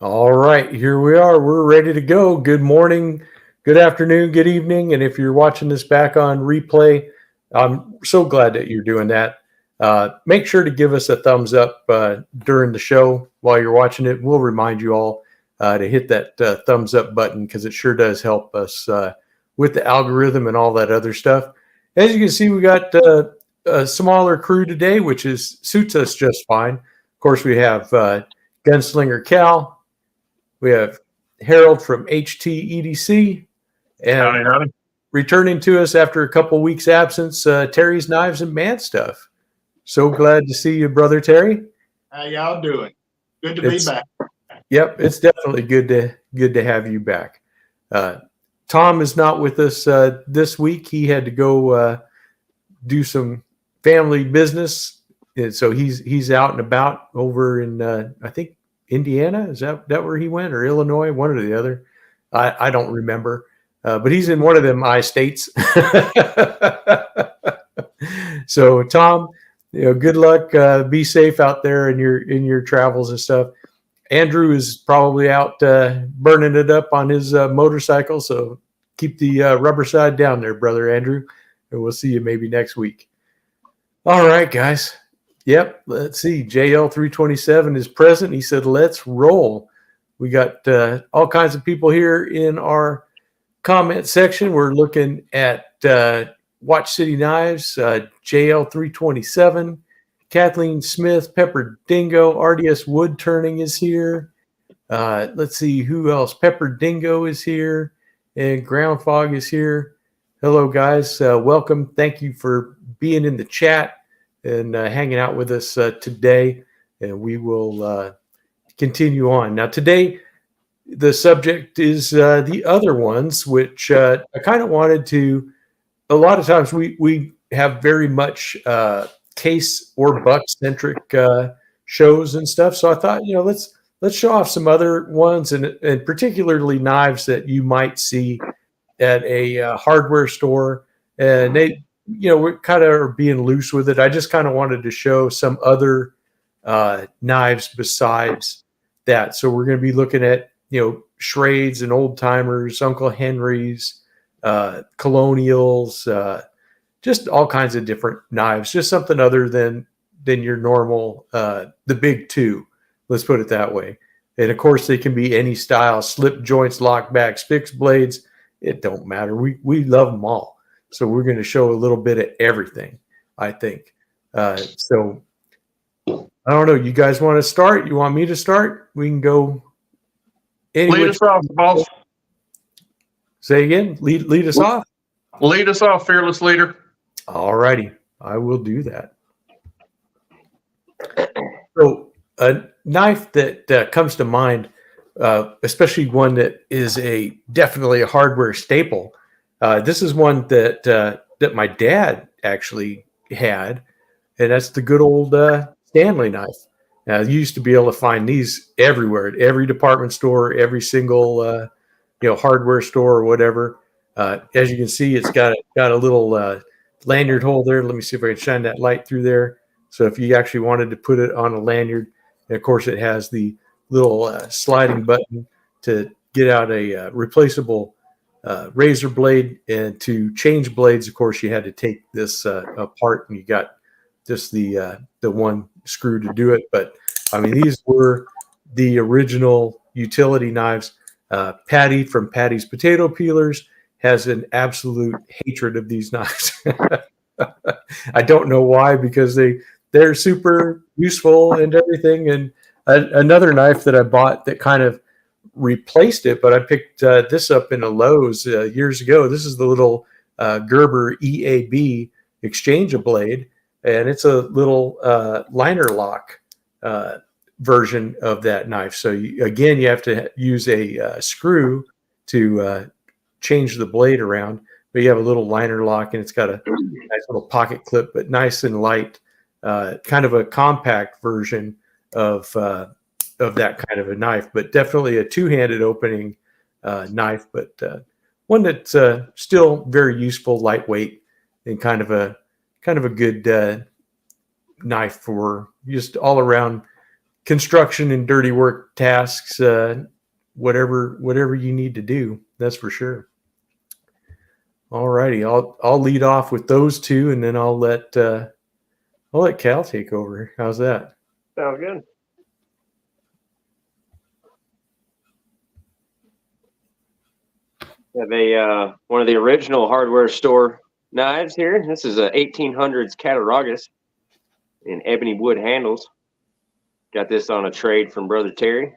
All right, here we are. We're ready to go. Good morning, good afternoon, good evening. And if you're watching this back on replay, I'm so glad that you're doing that. Make sure to give us a thumbs up during the show while you're watching it. We'll remind you all to hit that thumbs up button because it sure does help us with the algorithm and all that other stuff. As you can see, we got a smaller crew today, which suits us just fine. Of course, we have Gunslinger Cal. We have Harold from HT and Howdy. returning to us after a couple weeks absence, Terry's Knives and Man Stuff. So glad to see you, brother Terry. How y'all doing? Good to be back. Yep, it's definitely good to have you back. Tom is not with us this week. He had to go do some family business, and so he's out and about over in I think Indiana. Is that where he went, or Illinois? One or the other. I don't remember. But he's in one of them I states. So Tom, good luck. Be safe out there in your travels and stuff. Andrew is probably out burning it up on his motorcycle. So keep the rubber side down there, brother Andrew. And we'll see you maybe next week. All right, guys. Yep, let's see. JL327 is present. He said, let's roll. We got all kinds of people here in our comment section. We're looking at Watch City Knives, JL327, Kathleen Smith, Pepper Dingo, RDS Wood Turning is here. Let's see who else. Pepper Dingo is here, and Ground Fog is here. Hello, guys. Welcome. Thank you for being in the chat and hanging out with us today, and we will continue on. Now, today, the subject is the other ones, which I kind of wanted to. A lot of times, we have very much case or buck centric shows and stuff. So I thought, let's show off some other ones, and particularly knives that you might see at a hardware store, and they. We kind of are being loose with it. I just kind of wanted to show some other knives besides that. So we're going to be looking at, Schrades and Old Timers, Uncle Henry's, Colonials, just all kinds of different knives, just something other than your normal, the big two, let's put it that way. And of course they can be any style, slip joints, lockbacks, fixed blades. It don't matter. We love them all. So we're going to show a little bit of everything, I think. So I don't know. You guys want to start? You want me to start? We can go. Lead us off, boss. Say again. Lead us off. Lead us off, fearless leader. All righty. I will do that. So a knife that comes to mind, especially one that is definitely a hardware staple. This is one that my dad actually had, and that's the good old Stanley knife. Now, you used to be able to find these everywhere, at every department store, every single hardware store or whatever. As you can see, it's got a little lanyard hole there. Let me see if I can shine that light through there. So if you actually wanted to put it on a lanyard, and of course it has the little sliding button to get out a replaceable razor blade, and to change blades, of course, you had to take this apart, and you got just the one screw to do it. But I mean, these were the original utility knives. Patty from Patty's Potato Peelers has an absolute hatred of these knives. I don't know why, because they're super useful and everything. And another knife that I bought that kind of replaced it, but I picked this up in a Lowe's years ago. This is the little Gerber EAB exchange blade, and it's a little liner lock version of that knife. So you have to use a screw to change the blade around, but you have a little liner lock, and it's got a nice little pocket clip, but nice and light, kind of a compact version of that kind of a knife, but definitely a two-handed opening knife, but one that's still very useful, lightweight, and kind of a good knife for just all around construction and dirty work tasks, whatever you need to do. That's for sure. All righty, I'll lead off with those two, and then I'll let Cal take over. How's that? Sounds good. Have a one of the original hardware store knives here. This is a 1800s cattaraugus in ebony wood handles. Got this on a trade from Brother Terry,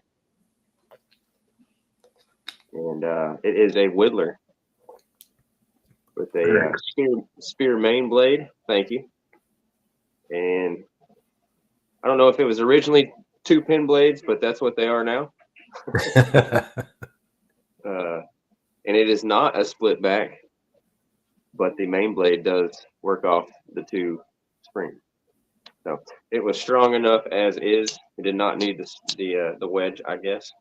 and it is a whittler with a spear main blade. Thank you. And I don't know if it was originally 2 pin blades, but that's what they are now. And it is not a split back, but the main blade does work off the 2 springs. So it was strong enough as is. It did not need the wedge, I guess.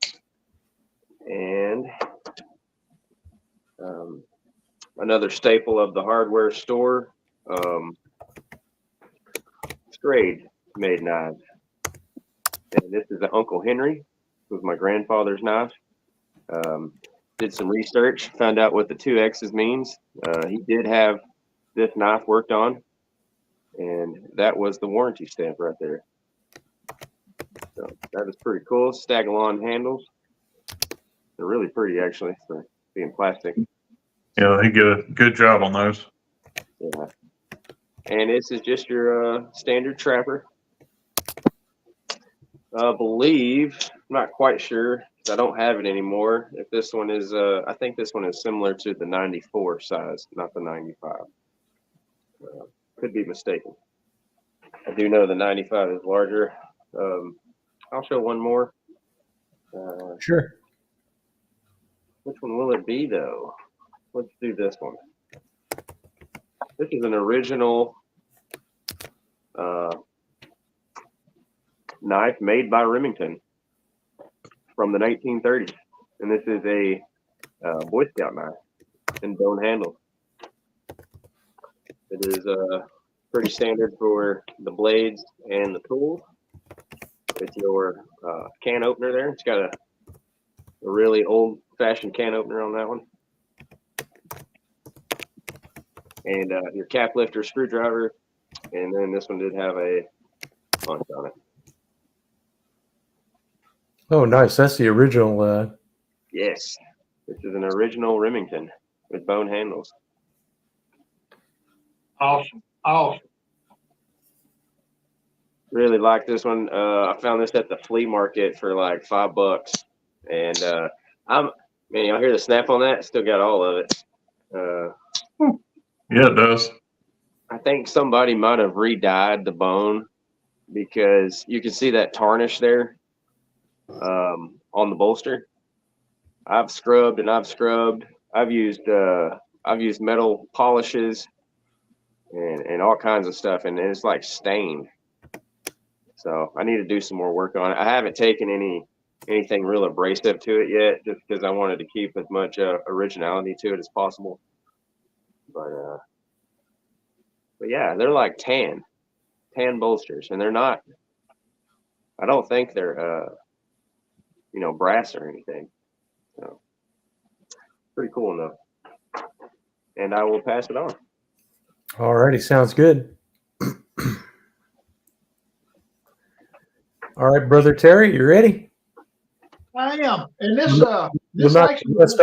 And another staple of the hardware store, Strayed made knives. And this is an Uncle Henry. It was my grandfather's knife. Did some research, found out what the 2 X's means. He did have this knife worked on, and that was the warranty stamp right there. So that is pretty cool. Stagalon handles. They're really pretty, actually, for being plastic. Yeah, they did a good job on those. Yeah. And this is just your standard trapper. I believe, I'm not quite sure. I don't have it anymore. If this one is, I think this one is similar to the 94 size, not the 95. Could be mistaken. I do know the 95 is larger. I'll show one more. Sure. Which one will it be, though? Let's do this one. This is an original knife made by Remington from the 1930s. And this is a Boy Scout knife in bone handle. It is pretty standard for the blades and the tools. It's your can opener there. It's got a really old-fashioned can opener on that one. And your cap lifter screwdriver. And then this one did have a punch on it. Oh, nice. That's the original. Yes. This is an original Remington with bone handles. Awesome. Awesome. Really like this one. I found this at the flea market for like $5. And y'all hear the snap on that? Still got all of it. Yeah, it does. I think somebody might have re-dyed the bone because you can see that tarnish there on the bolster. I've scrubbed and I've scrubbed. I've used metal polishes and all kinds of stuff, and it's like stained. So I need to do some more work on it. I haven't taken anything real abrasive to it yet, just because I wanted to keep as much originality to it as possible. But yeah, they're like tan bolsters, and they're not. I don't think they're brass or anything. So pretty cool enough. And I will pass it on. All righty, sounds good. All right, Brother Terry, you ready? I am. And this actually this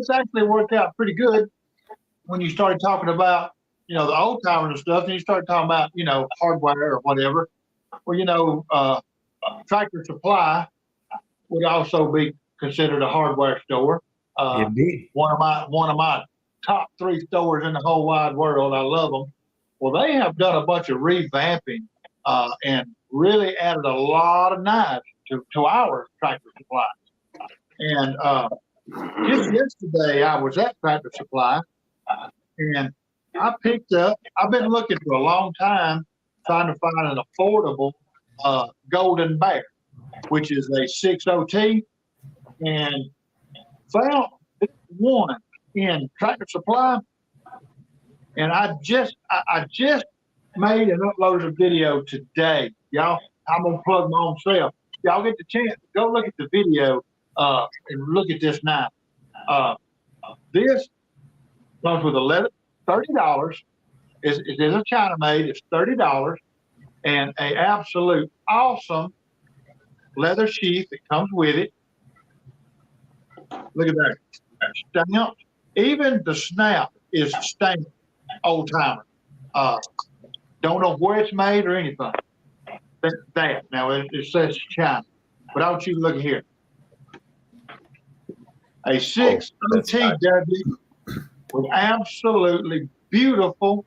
actually worked out pretty good when you started talking about, the old timers and stuff, and you started talking about, hardware or whatever. Well, Tractor Supply would also be considered a hardware store. Indeed. One of my top 3 stores in the whole wide world. I love them. Well, they have done a bunch of revamping and really added a lot of knives to our Tractor Supply. And just yesterday, I was at Tractor Supply, and I picked up. I've been looking for a long time trying to find an affordable Golden Bear, which is a 6OT, and found one in Tractor Supply. And I just made and uploaded a video today, y'all. I'm gonna plug my own self. Y'all get the chance, go look at the video and look at this knife. This comes with a leather, $30. It is a China made. It's $30 and a absolute awesome leather sheath that comes with it. Look at that. Stamped. Even the snap is stamped old timer. Don't know where it's made or anything. That now it says China, but I want you to look here. A 6 OTW with absolutely beautiful.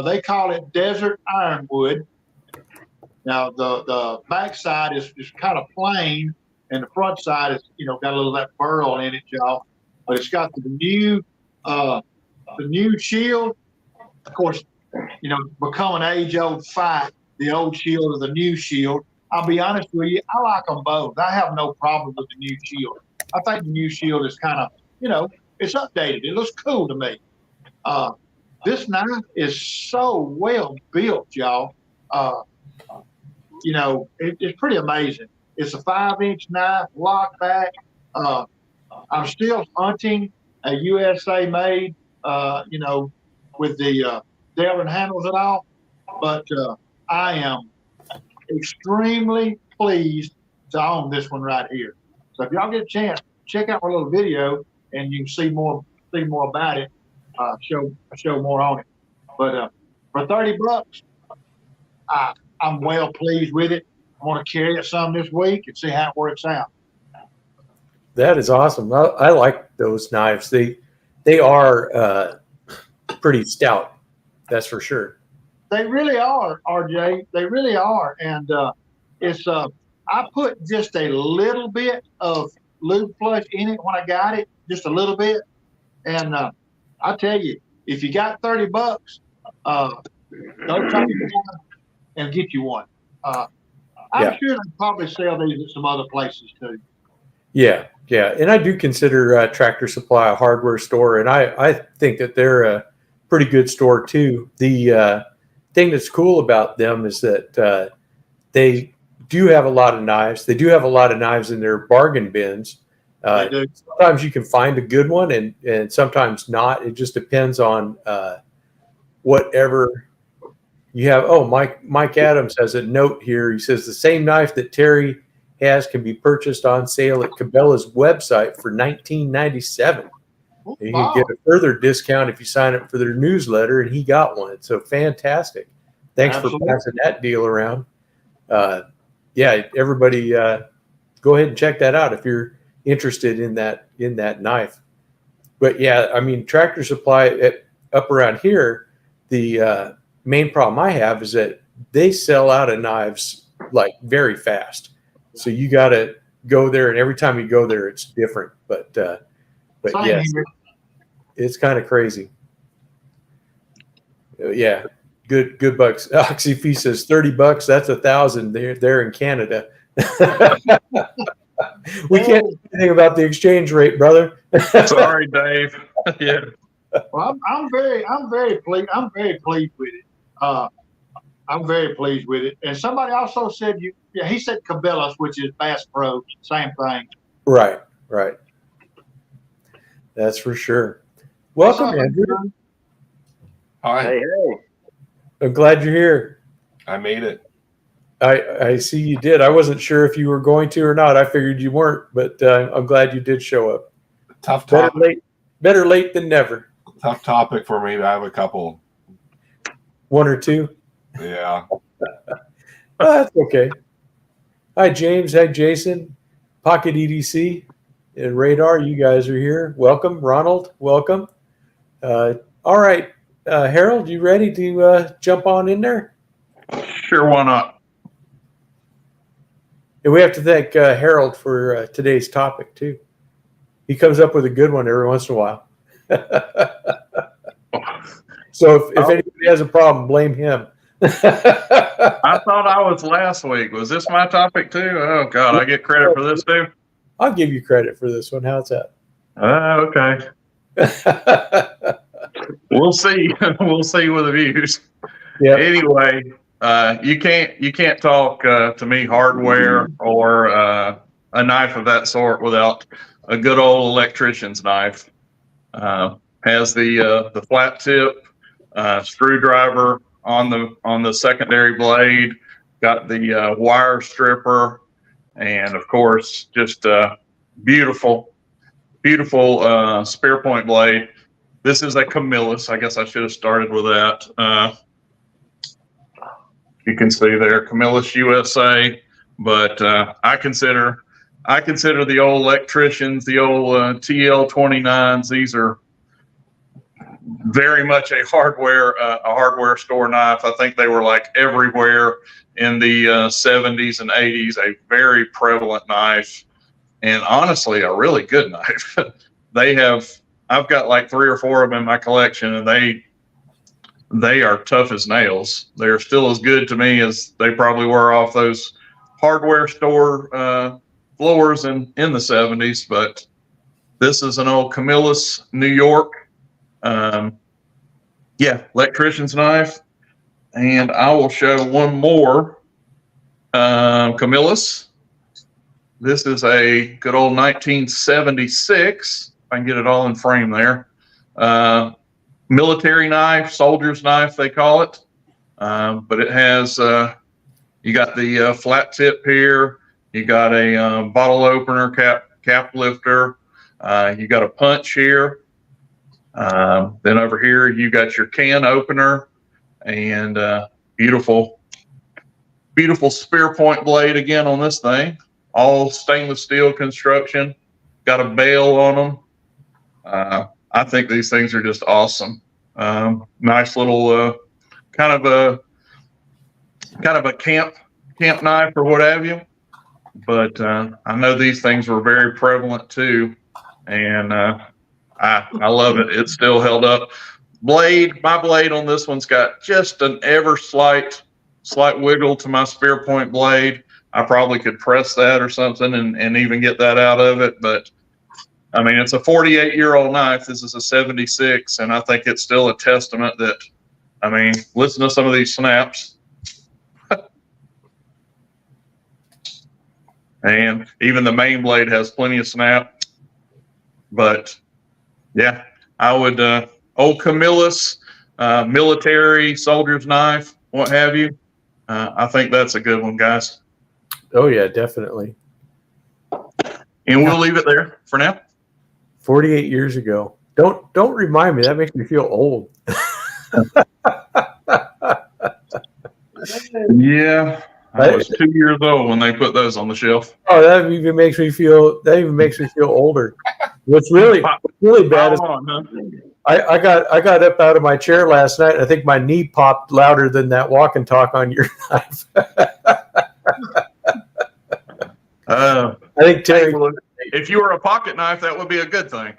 They call it desert ironwood. Now the back side is kind of plain, and the front side is got a little of that burl in it, y'all. But it's got the new shield. Of course, become an age-old fight, the old shield or the new shield. I'll be honest with you, I like them both. I have no problem with the new shield. I think the new shield is kind of, it's updated. It looks cool to me. This knife is so well built, y'all. It's pretty amazing. It's a 5-inch knife, lock back. I'm still hunting a USA made, with the Delrin handles and all, but I am extremely pleased to own this one right here. So if y'all get a chance, check out my little video and you can see more about it. Show more on it. But for $30, I'm well pleased with it. I want to carry it some this week and see how it works out. That is awesome. I like those knives. They are pretty stout. That's for sure. They really are, RJ. They really are. And it's I put just a little bit of lube flush in it when I got it, just a little bit. And I tell you, if you got $30, go try and get you one. I'm sure they probably sell these at some other places too. Yeah. And I do consider Tractor Supply a hardware store, and I think that they're a pretty good store too. The thing that's cool about them is that they do have a lot of knives. They do have a lot of knives in their bargain bins. Sometimes you can find a good one and sometimes not. It just depends on whatever you have. Oh, Mike Adams has a note here. He says the same knife that Terry has can be purchased on sale at Cabela's website for $19.97. And you can get a further discount if you sign up for their newsletter, and he got one. So fantastic. Thanks for passing that deal around. Everybody go ahead and check that out if you're interested in that knife. But yeah, I mean, Tractor Supply up around here, the main problem I have is that they sell out of knives like very fast. So you got to go there, and every time you go there, it's different. But yes, it's kind of crazy. Yeah, good bucks. Oxyfee says $30. That's $1,000 there in Canada. We can't do anything about the exchange rate, brother. Sorry, Dave. Yeah. Well, I'm very pleased. I'm very pleased with it. I'm very pleased with it. And somebody also said he said Cabela's, which is Bass Pro, same thing. Right. That's for sure. Welcome, Andrew. Hi. Hey. I'm glad you're here. I made it. I see you did. I wasn't sure if you were going to or not. I figured you weren't, but I'm glad you did show up. Tough topic. Better late than never. Tough topic for me. I have a couple. One or two? Yeah. That's okay. Hi, James. Hi, Jason. Pocket EDC and Radar. You guys are here. Welcome. Ronald, welcome. All right. Harold, you ready to jump on in there? Sure, why not? And we have to thank Harold for today's topic, too. He comes up with a good one every once in a while. So if anybody has a problem, blame him. I thought I was last week. Was this my topic too? Oh God, I get credit for this too. I'll give you credit for this one. How's that? Okay. We'll see. We'll see with the views. Yeah. Anyway, You can't talk to me hardware or a knife of that sort without a good old electrician's knife. Has the flat tip screwdriver on the secondary blade, got the wire stripper, and of course just beautiful spear point blade. This is a Camillus. I guess I should have started with that. You can see there, Camillus USA. But I consider the old Electricians, the old TL29s. These are very much a hardware store knife. I think they were like everywhere in the 70s and 80s. A very prevalent knife, and honestly, a really good knife. I've got like 3 or 4 of them in my collection, and they are tough as nails. They're still as good to me as they probably were off those hardware store floors in the 70s. But this is an old Camillus, New York. Electrician's knife. And I will show one more Camillus. This is a good old 1976. If I can get it all in frame there. Military knife, soldier's knife, they call it. But it has, you got the flat tip here. You got a bottle opener, cap lifter. You got a punch here. Then over here, you got your can opener and beautiful spear point blade again on this thing. All stainless steel construction. Got a bail on them. I think these things are just awesome. Nice little kind of a camp knife or what have you. But I know these things were very prevalent too, and I love it. It's still held up. My blade on this one's got just an ever slight wiggle to my spear point blade. I probably could press that or something and even get that out of it. But I mean, it's a 48-year-old knife. This is a 76, and I think it's still a testament that, I mean, listen to some of these snaps. And even the main blade has plenty of snap. But yeah, I would, old Camillus, military, soldier's knife, what have you. I think that's a good one, guys. Oh yeah, definitely. And we'll leave it there for now. 48 years ago. Don't remind me. That makes me feel old. Yeah, I was 2 years old when they put those on the shelf. Oh, that even makes me feel older. What's really bad is I got up out of my chair last night. I think my knee popped louder than that walk and talk on your knife. I think Terry. If you were a pocket knife, that would be a good thing.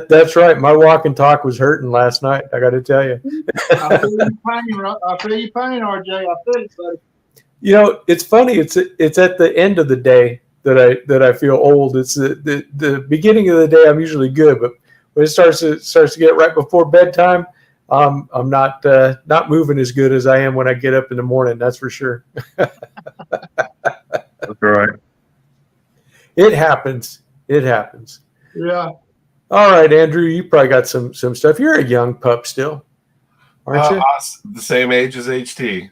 That's right. My walk and talk was hurting last night. I got to tell you. I feel your pain, RJ. I feel it, buddy. You know, it's funny. It's at the end of the day that I feel old. It's the beginning of the day. I'm usually good, but when it starts to get right before bedtime, I'm not moving as good as I am when I get up in the morning. That's for sure. That's right. It happens. Yeah. All right, Andrew, you probably got some stuff. You're a young pup still, aren't you? The same age as HT.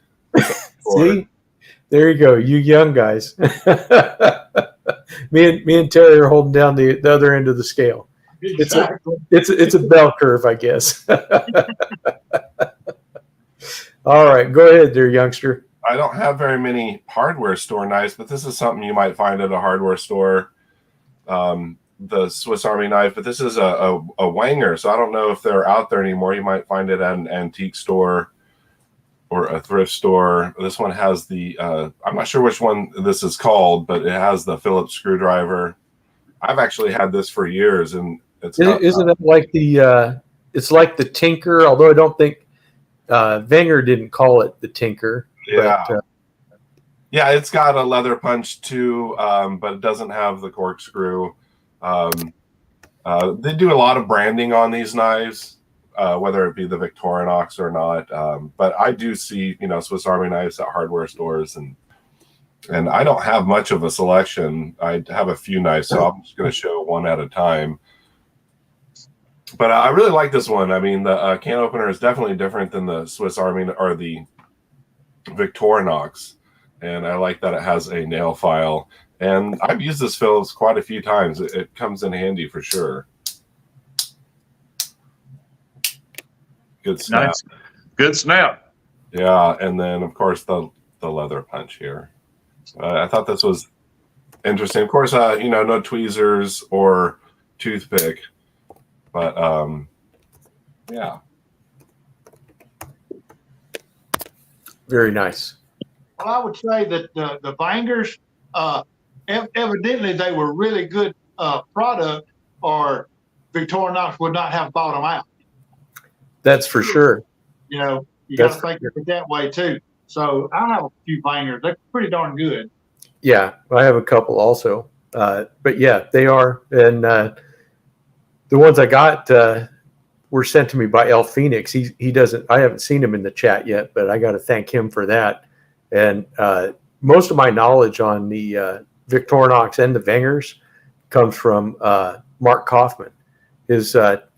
See, there you go. You young guys. me and Terry are holding down the other end of the scale. Exactly. It's a bell curve, I guess. All right, go ahead there, youngster. I don't have very many hardware store knives, but this is something you might find at a hardware store. The Swiss Army knife, but this is a Wanger, so I don't know if they're out there anymore. You might find it at an antique store or a thrift store. This one has the I'm not sure which one this is called, but it has the Phillips screwdriver. I've actually had this for years, and isn't it like it's like the Tinker, although I don't think Wenger didn't call it the Tinker. Yeah. But, yeah, it's got a leather punch too, but it doesn't have the corkscrew. They do a lot of branding on these knives. whether it be the Victorinox or not. But I do see, Swiss Army knives at hardware stores, and I don't have much of a selection. I have a few knives, so I'm just going to show one at a time. But I really like this one. I mean, the can opener is definitely different than the Swiss Army or the Victorinox, and I like that it has a nail file. And I've used this Phillips quite a few times. It comes in handy for sure. Good snap. Nice. Good snap. Yeah, and then of course the leather punch here. I thought this was interesting. Of course, no tweezers or toothpick, but yeah. Very nice. Well, I would say that the Bangers, evidently they were really good product, or Victorinox would not have bought them out. That's for sure. You got to think of it that way too. So I have a few Bangers. They're pretty darn good. Yeah, I have a couple also. But yeah, they are. And the ones I got were sent to me by El Phoenix. He doesn't. I haven't seen him in the chat yet, but I got to thank him for that. And most of my knowledge on the Victorinox and the Vengers comes from Mark Kaufman.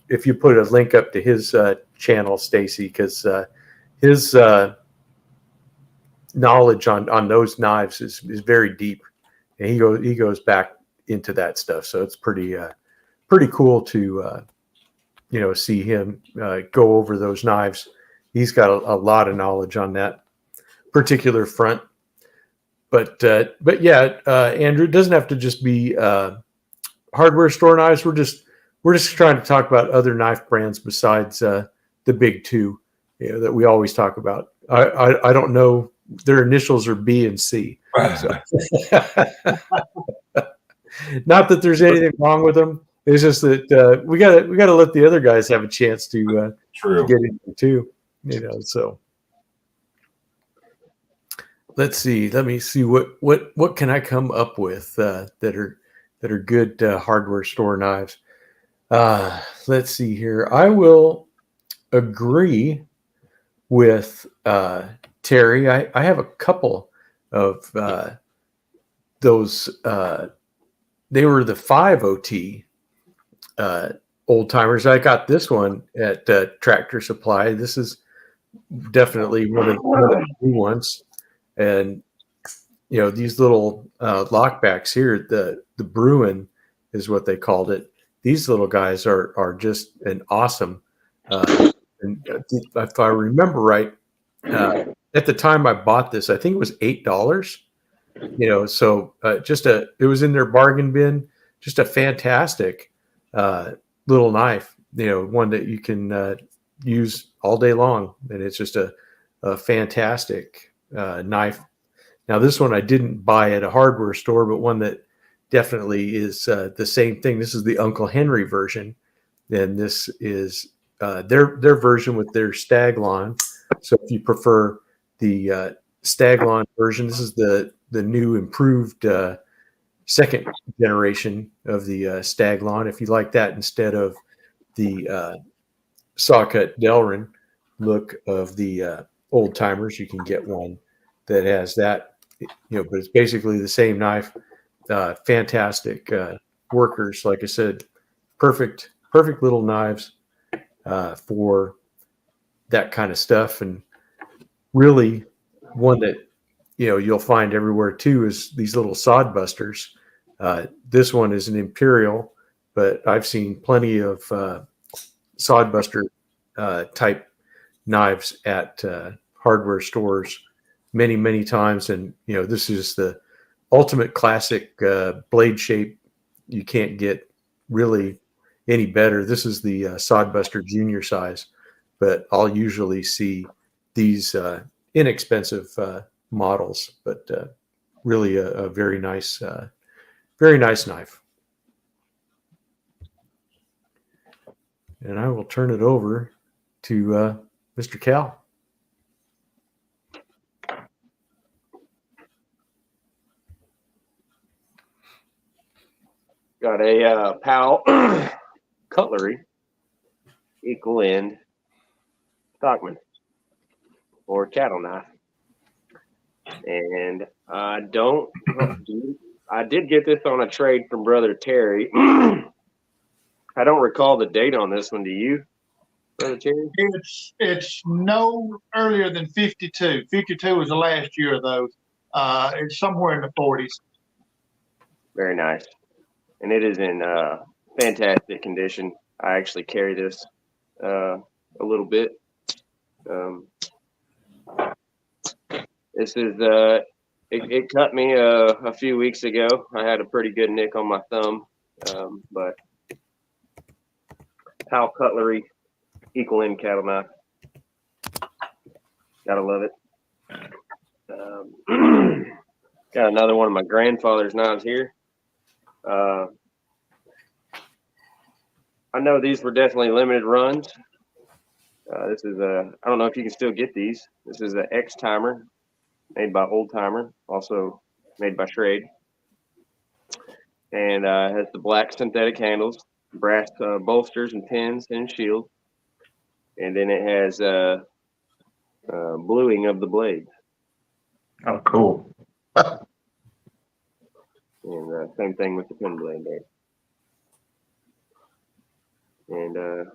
If you put a link up to his channel, Stacy, because his knowledge on those knives is very deep, and he goes back into that stuff. So it's pretty cool to see him go over those knives. He's got a lot of knowledge on that particular front. But yeah, Andrew, it doesn't have to just be hardware store knives. We're just trying to talk about other knife brands besides the big two, that we always talk about. I don't know. Their initials are B and C. So. Not that there's anything wrong with them. It's just that we gotta let the other guys have a chance to get into too. So let's see. Let me see what can I come up with that are good hardware store knives. Let's see here. I will agree with Terry. I have a couple of those. They were the 5OT old timers. I got this one at Tractor Supply. This is definitely one of the new ones. And these little lockbacks here, the Bruin is what they called it. These little guys are just an awesome. And if I remember right, at the time I bought this, I think it was $8. So it was in their bargain bin. Just a fantastic little knife. One that you can use all day long, and it's just a fantastic knife. Now, this one I didn't buy at a hardware store, but one that definitely is the same thing. This is the Uncle Henry version, and this is their version with their Staglon. So if you prefer the Staglon version, this is the new improved second generation of the Staglon. If you like that instead of the saw-cut Delrin look of the old timers, you can get one that has that. But it's basically the same knife. Fantastic workers, like I said, perfect little knives for that kind of stuff. And really one that you'll find everywhere too is these little sod busters. This one is an Imperial, but I've seen plenty of sod buster type knives at hardware stores many times. And this is the ultimate classic blade shape. You can't get really any better. This is the Sodbuster junior size, but I'll usually see these inexpensive models, but really a very nice knife. And I will turn it over to Mr. Cal. Got a PAL Cutlery, equal end, Stockman or cattle knife. And I did get this on a trade from Brother Terry. I don't recall the date on this one. Do you, Brother Terry? It's no earlier than 52. 52 was the last year of those. It's somewhere in the 40s. Very nice. And it is in fantastic condition. I actually carry this a little bit. This is it cut me a few weeks ago. I had a pretty good nick on my thumb, but Powell Cutlery equal end cattle knife. Gotta love it. Got another one of my grandfather's knives here. I know these were definitely limited runs. This is I don't know if you can still get these. This is an X timer made by Old Timer, also made by Schrade. And has the black synthetic handles, brass bolsters and pins and shield. And then it has bluing of the blades. Oh, cool. And same thing with the pin blade there. And I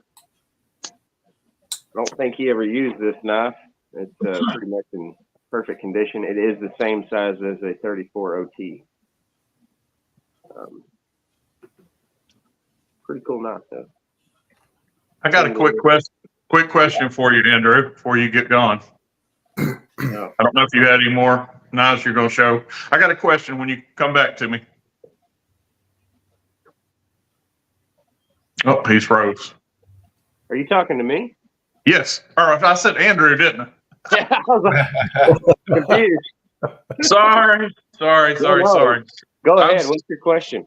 don't think he ever used this knife. It's pretty much in perfect condition. It is the same size as a 34 OT. Pretty cool knife, though. I got a quick question for you, Andrew, before you get gone. Yeah. I don't know if you had any more knives you're going to show. I got a question when you come back to me. Oh, he's froze. Are you talking to me? Yes. Or I said Andrew, didn't I? Yeah, I was like, confused. Sorry. Go ahead. What's your question?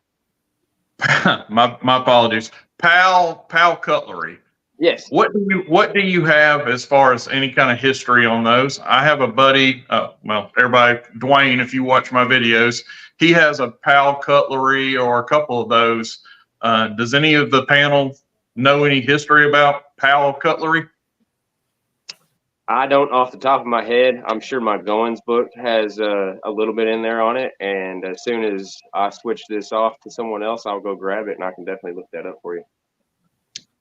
my apologies. Powell Cutlery. Yes. What do you have as far as any kind of history on those? I have a buddy, everybody, Dwayne, if you watch my videos, he has a Powell Cutlery or a couple of those. Does any of the panel know any history about Powell Cutlery? I don't off the top of my head. I'm sure my Goins book has a little bit in there on it. And as soon as I switch this off to someone else, I'll go grab it and I can definitely look that up for you.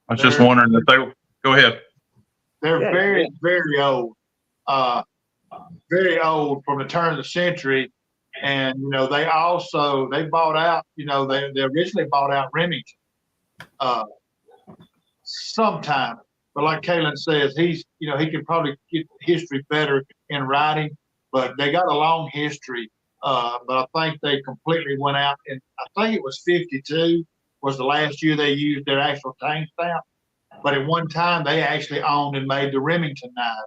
I was just wondering if they go ahead. They're very old, very old from the turn of the century. And, they bought out, they originally bought out Remington sometime. But like Kalen says, he can probably get history better in writing, but they got a long history. But I think they completely went out, and I think it was 52 was the last year they used their actual tank stamp. But at one time, they actually owned and made the Remington knife,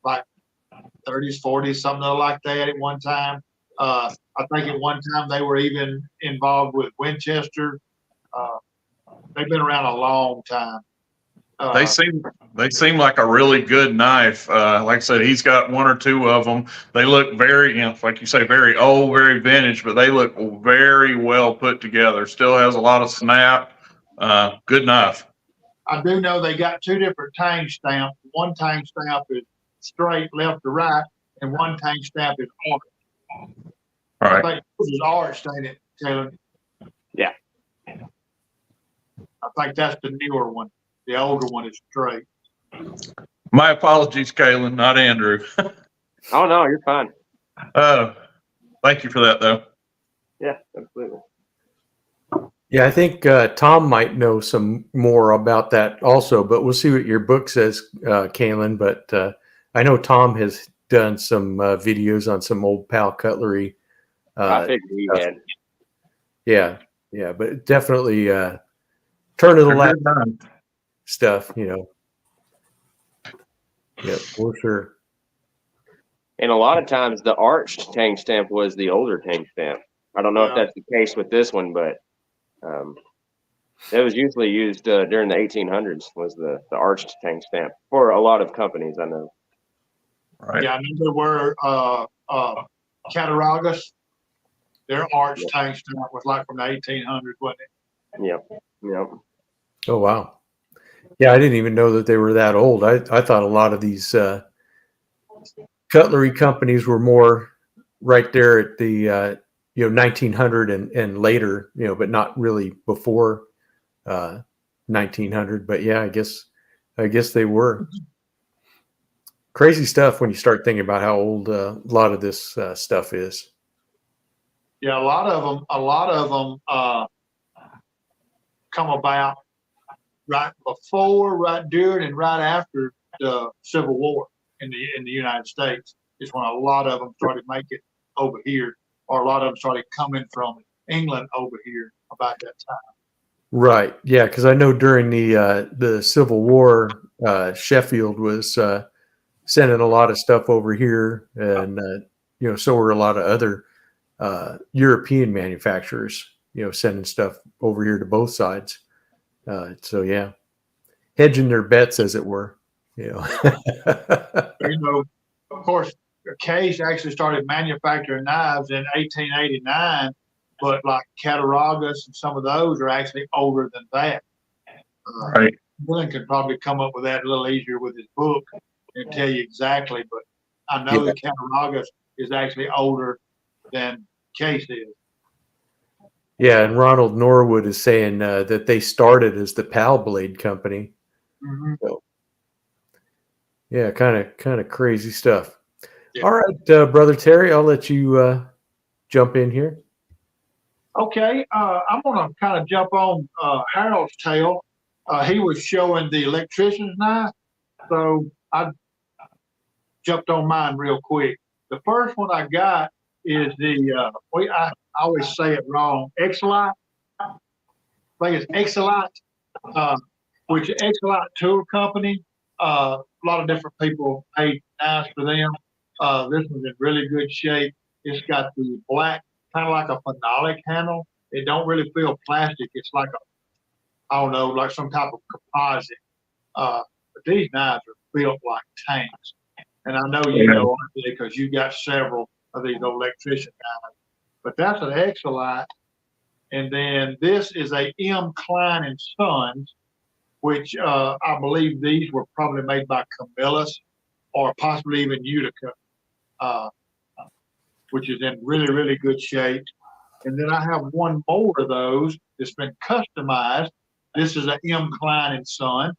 like 30s, 40s, something like that at one time. I think at one time they were even involved with Winchester. They've been around a long time. They seem like a really good knife. Like I said, he's got one or two of them. They look very, like you say, very old, very vintage, but they look very well put together. Still has a lot of snap. Good knife. I do know they got two different tang stamps. One tang stamp is straight left to right, and one tang stamp is arched. All right. I think this is arched, ain't it, Taylor? Yeah. I think that's the newer one. The older one is straight. My apologies, Kalen, not Andrew. Oh, no, you're fine. Thank you for that, though. Yeah, absolutely. Yeah, I think Tom might know some more about that also, but we'll see what your book says, Kalen. But I know Tom has done some videos on some old Powell Cutlery. I figured he had. Yeah, but definitely turn of the last stuff, Yeah, for sure. And a lot of times the arched tang stamp was the older tang stamp. I don't know if that's the case with this one, but it was usually used during the 1800s was the arched tang stamp for a lot of companies, I know. Right. Yeah, I know there were Cattaraugus. Their arched tang stamp was like from the 1800s, wasn't it? Yep. Oh, wow. Yeah, I didn't even know that they were that old. I thought a lot of these cutlery companies were more right there at the 1900 and later, but not really before 1900. But yeah, I guess they were. Crazy stuff when you start thinking about how old a lot of this stuff is. Yeah, a lot of them come about right before, right during, and right after the Civil War in the United States. Is when a lot of them started making over here, or a lot of them started coming from England over here about that time. Right. Yeah, because I know during the Civil War, Sheffield was sending a lot of stuff over here, and so were a lot of other European manufacturers, sending stuff over here to both sides. So yeah, hedging their bets, as it were. Of course, Case actually started manufacturing knives in 1889, but like Cattaraugus and some of those are actually older than that. Right. Dylan could probably come up with that a little easier with his book and tell you exactly, but I know that Cattaraugus is actually older than Case is. Yeah, and Ronald Norwood is saying that they started as the Pal Blade Company. Mm-hmm. So, yeah, kind of crazy stuff. Yeah. All right, Brother Terry, I'll let you jump in here. Okay, I'm going to kind of jump on Harold's tail. He was showing the electrician's knife, so I jumped on mine real quick. The first one I got is I always say it wrong, Exelite. I think it's Exelite, which is Exelite Tool Company. A lot of different people made knives for them. This one's in really good shape. It's got the black, kind of like a phenolic handle. It don't really feel plastic. It's like like some type of composite. But these knives are built like tanks. And I know you know because you got several of these electrician knives. But that's an Exelite. And then this is a M. Klein and Sons, which I believe these were probably made by Camillus or possibly even Utica, which is in really, really good shape. And then I have one more of those that's been customized. This is an M. Klein and Son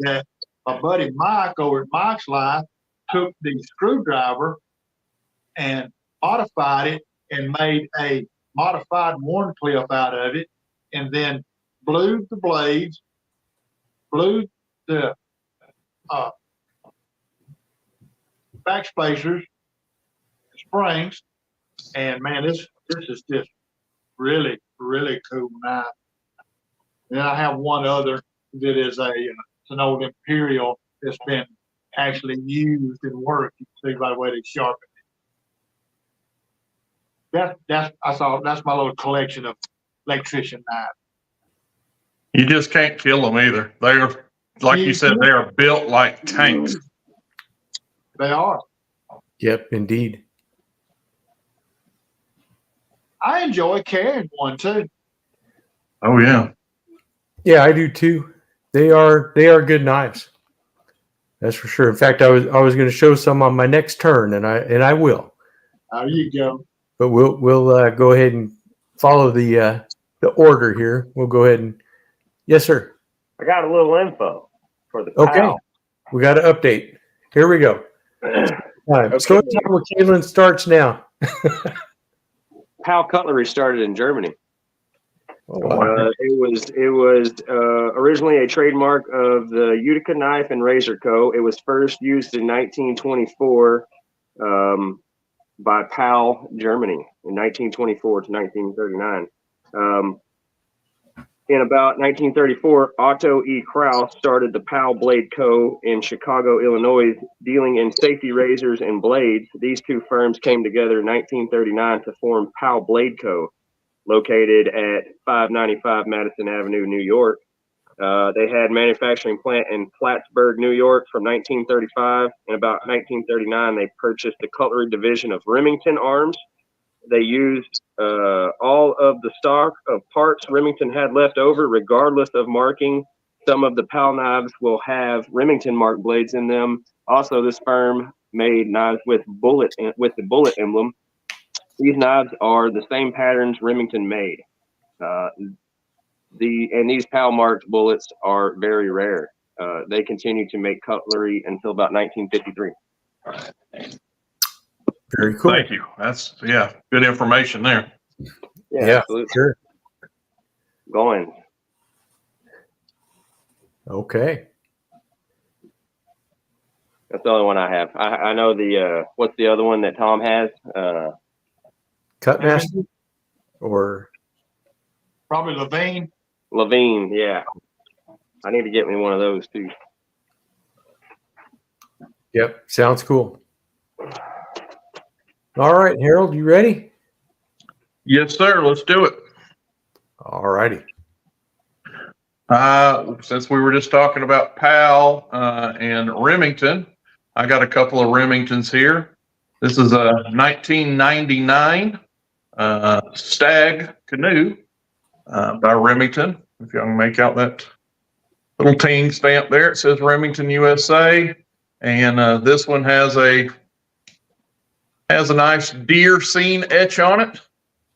that my buddy Mike over at Mike's Life took the screwdriver and modified it and made a modified worn clip out of it, and then blued the blades, blued the back spacers, springs, and man, this is just really, really cool knife. And then I have one other that is it's an old Imperial that's been actually used and worked. You can see by the way they sharpen it. That's my little collection of electrician knives. You just can't kill them either. They're, like you said, they are built like tanks. They are. Yep, indeed. I enjoy carrying one too. Oh yeah. Yeah, I do too. They are good knives. That's for sure. In fact, I was going to show some on my next turn, and I will. There you go. But we'll go ahead and follow the order here. We'll go ahead and yes, sir. I got a little info for the Okay. PAL. We got an update. Here we go. All right. Okay. Story time with Caitlin starts now. PAL Cutlery started in Germany. Oh, wow. It was originally a trademark of the Utica Knife and Razor Co. It was first used in 1924 by PAL Germany in 1924 to 1939. In about 1934, Otto E. Kraus started the PAL Blade Co. in Chicago, Illinois, dealing in safety razors and blades. These two firms came together in 1939 to form PAL Blade Co., located at 595 Madison Avenue, New York. They had manufacturing plant in Plattsburgh, New York from 1935. In about 1939, they purchased the cutlery division of Remington Arms. They used all of the stock of parts Remington had left over, regardless of marking. Some of the PAL knives will have Remington mark blades in them. Also, this firm made knives with the bullet emblem. These knives are the same patterns Remington made. And these PAL marked bullets are very rare. They continued to make cutlery until about 1953. Very cool. Thank you. That's good information there. Yeah, Absolutely. sure. Going. Okay. That's the only one I have. I know the what's the other one that Tom has? Cutmaster or Probably Levine. Levine. Yeah, I need to get me one of those too. yep, sounds cool. All right, Harold, you ready? Yes, sir. Let's do it. All righty. Since we were just talking about PAL and Remington, I got a couple of Remingtons here. This is a 1999 Stag Canoe by Remington. If you can make out that little ting stamp there, it says Remington USA. And this one has a nice deer scene etch on it.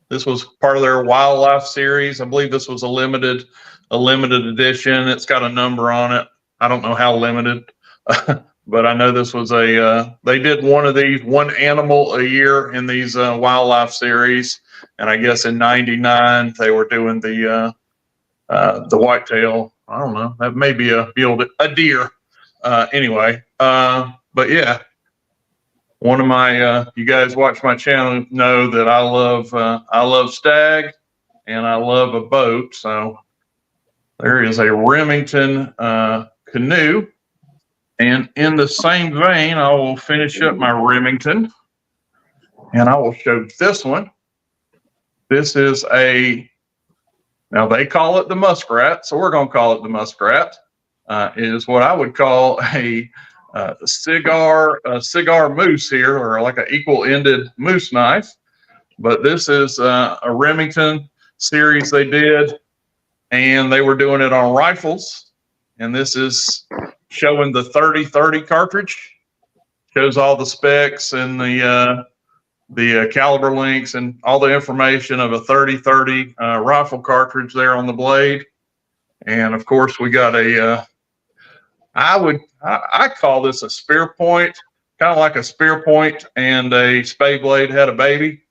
This was part of their wildlife series. I believe this was a limited edition. It's got a number on it. I don't know how limited, but I know this was they did one of these, one animal a year in these wildlife series. And I guess in '99 they were doing the whitetail. I don't know. That may be a deer. Anyway, but yeah. One of my, you guys watch my channel know that I love stag and I love a boat. So there is a Remington Canoe. And in the same vein, I will finish up my Remington and I will show this one. This is now they call it the muskrat. So we're going to call it the muskrat. Is what I would call a cigar moose here, or like an equal-ended moose knife. But this is a Remington series they did, and they were doing it on rifles. And this is showing the 30-30 cartridge. Shows all the specs and the caliber links and all the information of a 30-30 rifle cartridge there on the blade. And of course, we got I call this a spear point, kind of like a spear point and a spade blade had a baby,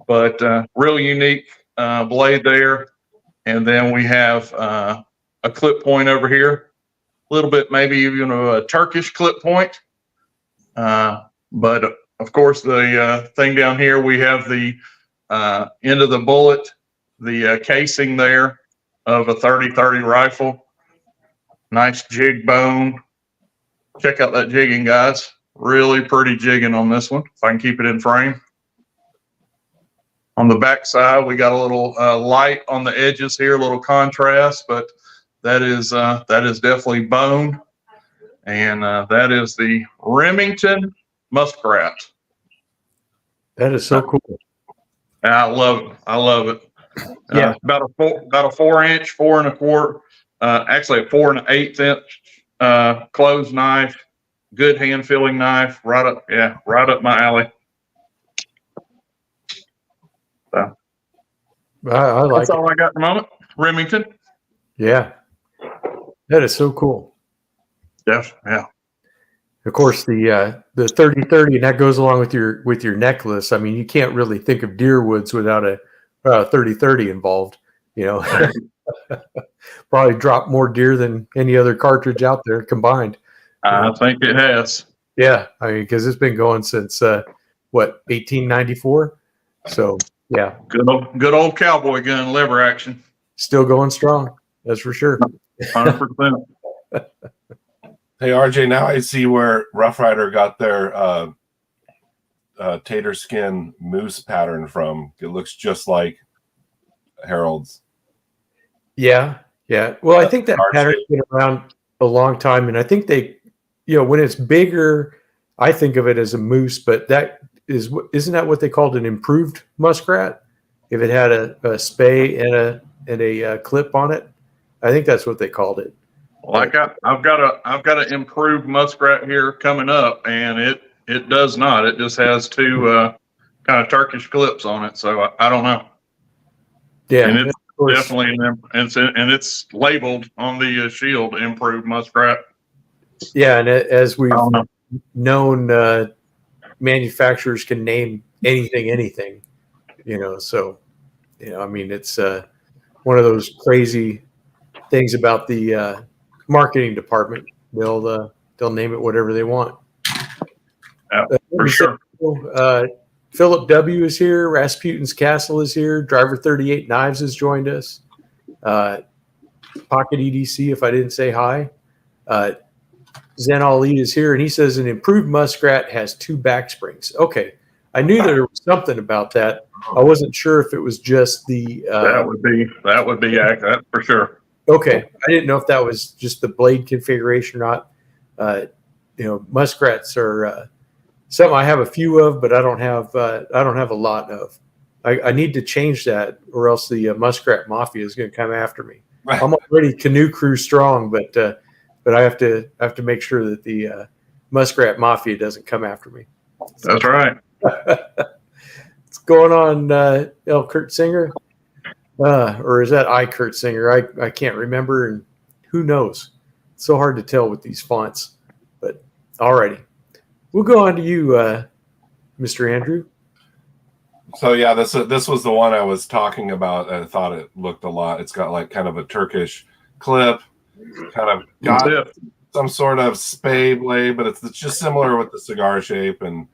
but real unique blade there. And then we have a clip point over here, a little bit maybe even a Turkish clip point. But of course, the thing down here, we have the end of the bullet, the casing there of a 30-30 rifle. Nice jig bone. Check out that jigging, guys. Really pretty jigging on this one, if I can keep it in frame. On the back side, we got a little light on the edges here, a little contrast, but that is definitely bone. And that is the Remington Muskrat. That is so cool. I love it. I love it. Yeah. About a 4-inch, 4 1/4. Actually a 4 1/8 inch closed knife, good hand filling knife, right up my alley. So I like that's all I got at the moment. Remington. Yeah. That is so cool. Yes, yeah. Of course, the 30-30, and that goes along with your necklace. I mean, you can't really think of deer woods without a 30-30 involved. You know, probably dropped more deer than any other cartridge out there combined. I think it has. Yeah, I mean, because it's been going since 1894. So yeah, Good old cowboy gun lever action. still going strong. That's for sure. 100%. Hey RJ, now I see where Rough Rider got their tater skin moose pattern from. It looks just like Harold's. Yeah. Well, I think that pattern's been around a long time, and I think they, when it's bigger, I think of it as a moose, but isn't that what they called an improved muskrat? If it had a spay and a clip on it, I think that's what they called it. Well, I've got an improved muskrat here coming up, and it does not. It just has two kind of Turkish clips on it, so I don't know. Yeah, and it's of course. definitely and it's labeled on the shield improved muskrat. Yeah, and as we've I don't know. known, manufacturers can name anything, so, I mean, it's one of those crazy things about the marketing department. They'll name it whatever they want. Yeah, for sure. Philip W. is here. Rasputin's Castle is here. Driver 38 Knives has joined us. Pocket EDC, if I didn't say hi. Zen Ali is here, and he says an improved muskrat has 2 back springs. Okay, I knew there was something about that. I wasn't sure if it was just the. That would be accurate for sure. Okay, I didn't know if that was just the blade configuration or not. Muskrats are something I have a few of, but I don't have a lot of. I need to change that, or else the muskrat mafia is going to come after me. Right. I'm already canoe crew strong, but I have to make sure that the muskrat mafia doesn't come after me. That's right. What's going on, L. Kurt Singer? Or is that I. Kurt Singer? I can't remember, and who knows? It's so hard to tell with these fonts. But alrighty, we'll go on to you, Mr. Andrew. So yeah, this was the one I was talking about. I thought it looked a lot. It's got like kind of a Turkish clip, kind of got some sort of spay blade, but it's just similar with the cigar shape and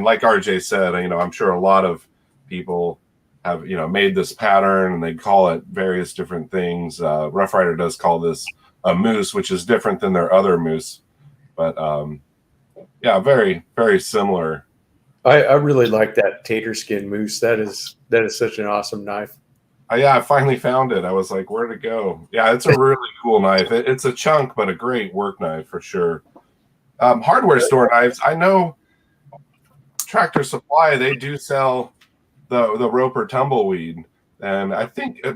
like RJ said, I'm sure a lot of people have made this pattern and they call it various different things. Rough Rider does call this a moose, which is different than their other moose, but yeah, very very similar. I really like that tater skin moose. That is such an awesome knife. Yeah, I finally found it. I was like, where'd it go? Yeah, it's a really cool knife. It's a chunk, but a great work knife for sure. Hardware store knives. I know Tractor Supply, they do sell the Roper Tumbleweed. And I think,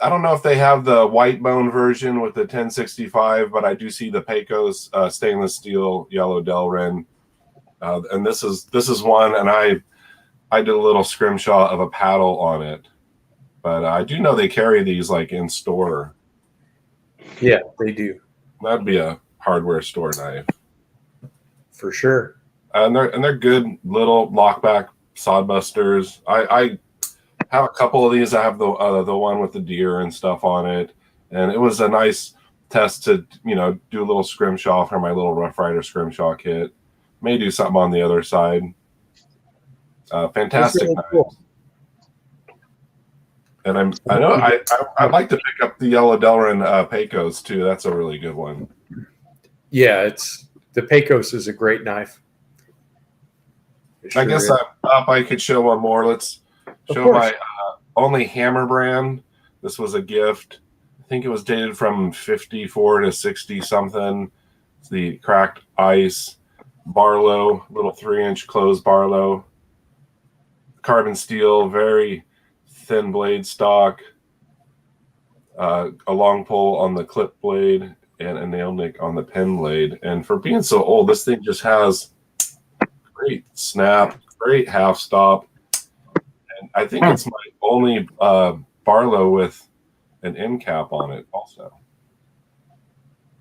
I don't know if they have the white bone version with the 1065, but I do see the Pecos stainless steel yellow Delrin. And this is one, and I did a little scrimshaw of a paddle on it. But I do know they carry these like in store. Yeah, they do. That'd be a hardware store knife for sure. And they're good little lockback sodbusters. I have a couple of these. I have the one with the deer and stuff on it, and it was a nice test to do a little scrimshaw for my little Rough Rider scrimshaw kit. May do something on the other side. Fantastic really cool. And I'd like to pick up the yellow Delrin Pecos too. That's a really good one. Yeah, the Pecos is a great knife. Sure I guess I could show one more. Let's show my only hammer brand. This was a gift. I think it was dated from 54 to 60 something. It's the cracked ice Barlow, little 3-inch closed Barlow. Carbon steel, very thin blade stock, a long pull on the clip blade, and a nail nick on the pen blade. And for being so old, this thing just has great snap, great half stop. And I think it's my only Barlow with an end cap on it also.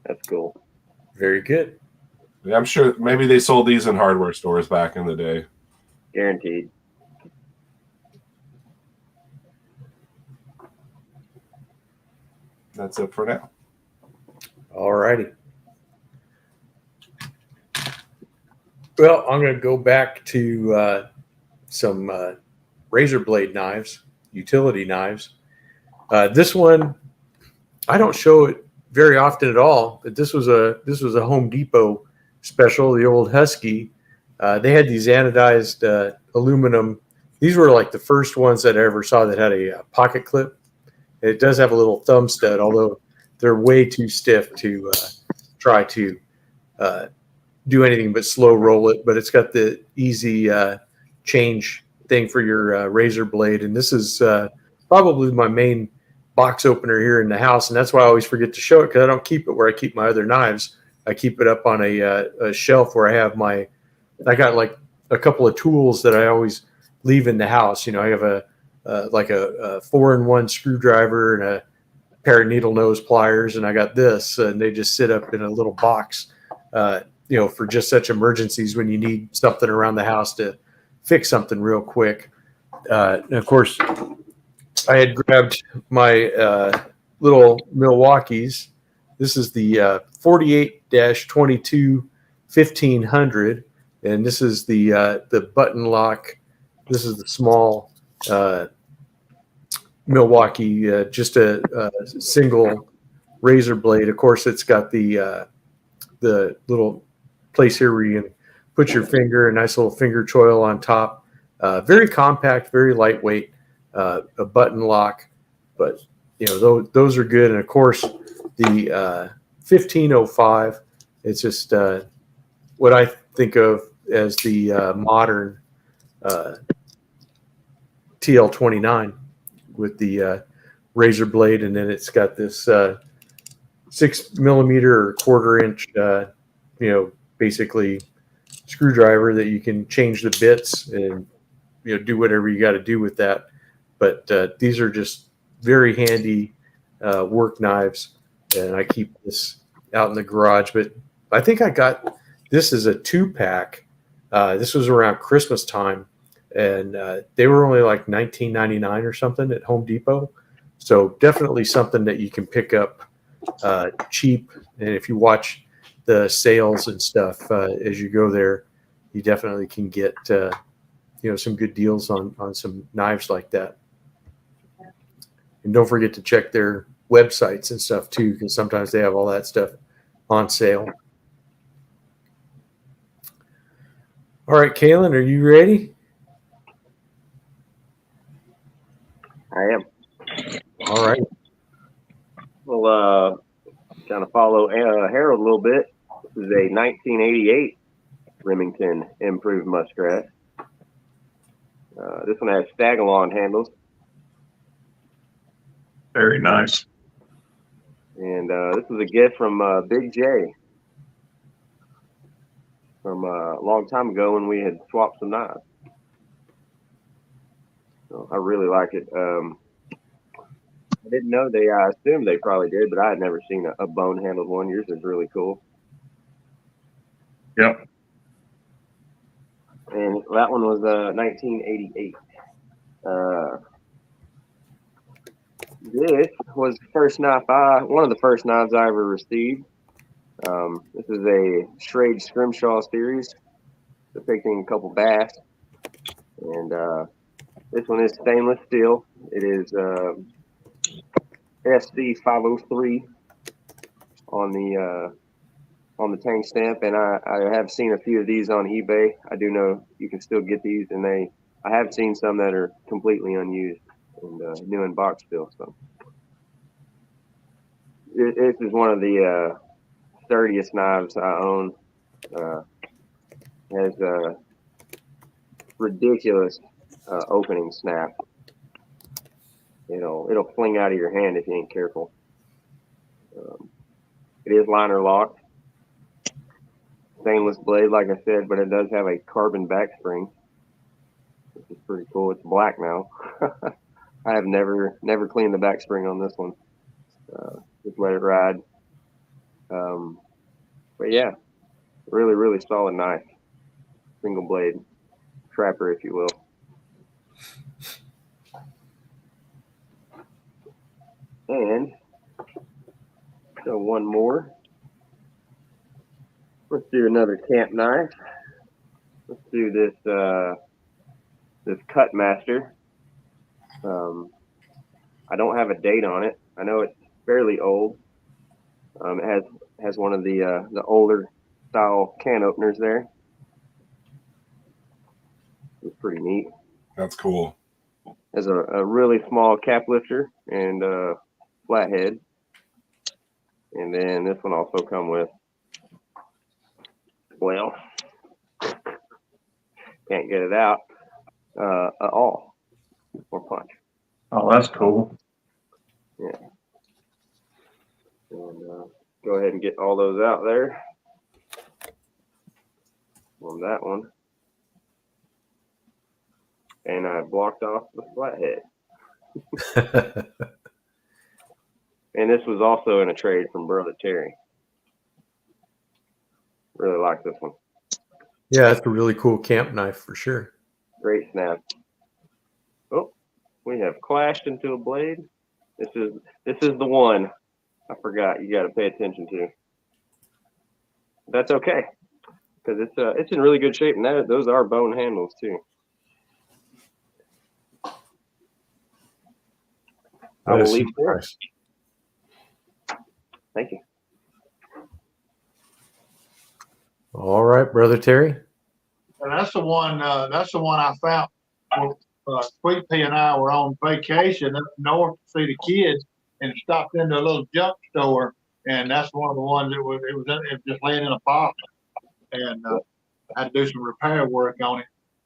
That's cool. Very good. Yeah, I'm sure maybe they sold these in hardware stores back in the day. Guaranteed. That's it for now. All righty. Well, I'm going to go back to some razor blade knives, utility knives. This one, I don't show it very often at all, but this was a Home Depot special, the old Husky. They had these anodized aluminum. These were like the first ones that I ever saw that had a pocket clip. It does have a little thumb stud, although they're way too stiff to try to do anything but slow roll it. But it's got the easy change thing for your razor blade. And this is probably my main box opener here in the house, and that's why I always forget to show it, because I don't keep it where I keep my other knives. I keep it up on a shelf where I have I got like a couple of tools that I always leave in the house. I have a 4-in-1 screwdriver and a pair of needle nose pliers, and I got this, and they just sit up in a little box, for just such emergencies when you need something around the house to fix something real quick. And of course, I had grabbed my little Milwaukee's. This is the 48-22 1500, and this is the button lock. This is the small Milwaukee, just a single razor blade. Of course, it's got the little place here where you can put your finger, a nice little finger choil on top. Very compact, very lightweight, a button lock, but those are good. And of course, the 1505, it's just what I think of as the modern TL29 with the razor blade, and then it's got this 6mm or 1/4 inch, basically screwdriver that you can change the bits and do whatever you got to do with that. But these are just very handy work knives, and I keep this out in the garage. But I think I got this as a 2-pack. This was around Christmas time, and they were only like $19.99 or something at Home Depot. So definitely something that you can pick up cheap. And if you watch the sales and stuff as you go there, you definitely can get some good deals on some knives like that. And don't forget to check their websites and stuff too, because sometimes they have all that stuff on sale. All right, Kaylin, are you ready? I am. All right. We'll kind of follow Harold a little bit. This is a 1988 Remington improved muskrat. This one has stag-along handles. Very nice. And this was a gift from Big J from a long time ago when we had swapped some knives. So I really like it. I didn't know I assumed they probably did, but I had never seen a bone-handled one. Yours is really cool. Yep. And that one was 1988. This was the first knife one of the first knives I ever received. This is a Schrade Scrimshaw series depicting a couple bass. And this one is stainless steel. It is SC 503 on the tank stamp, and I have seen a few of these on eBay. I do know you can still get these, and I have seen some that are completely unused and new in box still. So this is one of the sturdiest knives I own. Has a ridiculous opening snap. It'll fling out of your hand if you ain't careful. It is liner locked. Stainless blade, like I said, but it does have a carbon back spring, which is pretty cool. It's black now. I have never cleaned the back spring on this one. Just let it ride. But yeah, really, really solid knife. Single blade trapper, if you will. And so one more. Let's do another camp knife. Let's do this this Cut Master. I don't have a date on it. I know it's fairly old. It has one of the older style can openers there. It's pretty neat. That's cool. Has a really small cap lifter and flathead. And then this one also come with, well, can't get it out, at all, or punch. Oh, that's cool. Yeah. And, go ahead and get all those out there on that one. And I blocked off the flathead. And this was also in a trade from Brother Terry. Really like this one. Yeah, that's a really cool camp knife for sure. Great snap. Oh, we have clashed into a blade. This is the one I forgot you got to pay attention to. That's okay, because it's in really good shape, and those are bone handles too. I will leave it. Nice. Thank you. All right, Brother Terry. And that's the one I found. Sweet Pea and I were on vacation up north to see the kids, and stopped into a little junk store, and that's one of the ones that was just laying in a box, and I had to do some repair work on it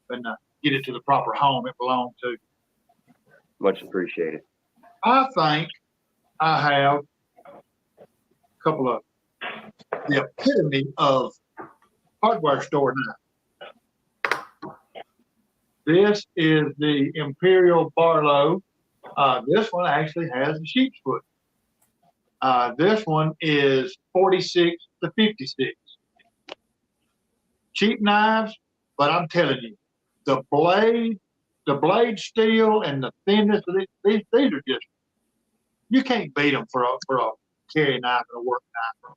and get it to the proper home it belonged to. Much appreciated. I think I have a couple of the epitome of hardware store knife. This is the Imperial Barlow. This one actually has a sheep's foot. This one is 46 to 56. Cheap knives, but I'm telling you, the blade steel and the thinness of these are just, you can't beat them for a carry knife and a work knife.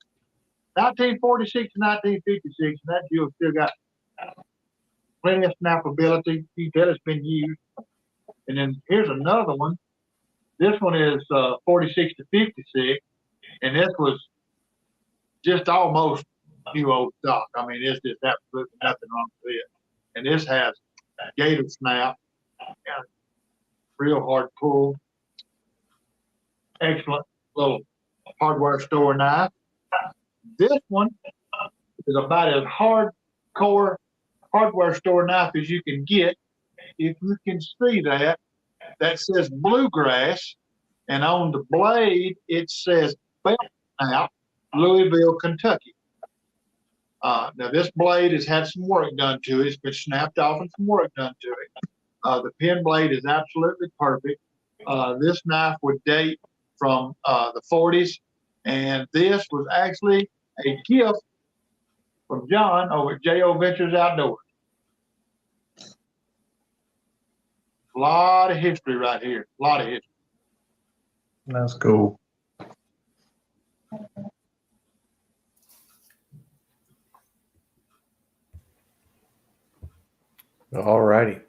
1946 to 1956, and that jewel still got plenty of snappability. You can tell it's been used. And then here's another one. This one is 46 to 56, and this was just almost new old stock. I mean, it's just absolutely nothing wrong with it. And this has gator snap, real hard pull. Excellent little hardware store knife. This one is about as hardcore hardware store knife as you can get. If you can see that says bluegrass, and on the blade it says belt snap, Louisville, Kentucky. Now this blade has had some work done to it. It's been snapped off and some work done to it. The pin blade is absolutely perfect. This knife would date from the 40s, and this was actually a gift from John over at J.O. Ventures Outdoors. A lot of history right here. A lot of history. That's cool. All righty.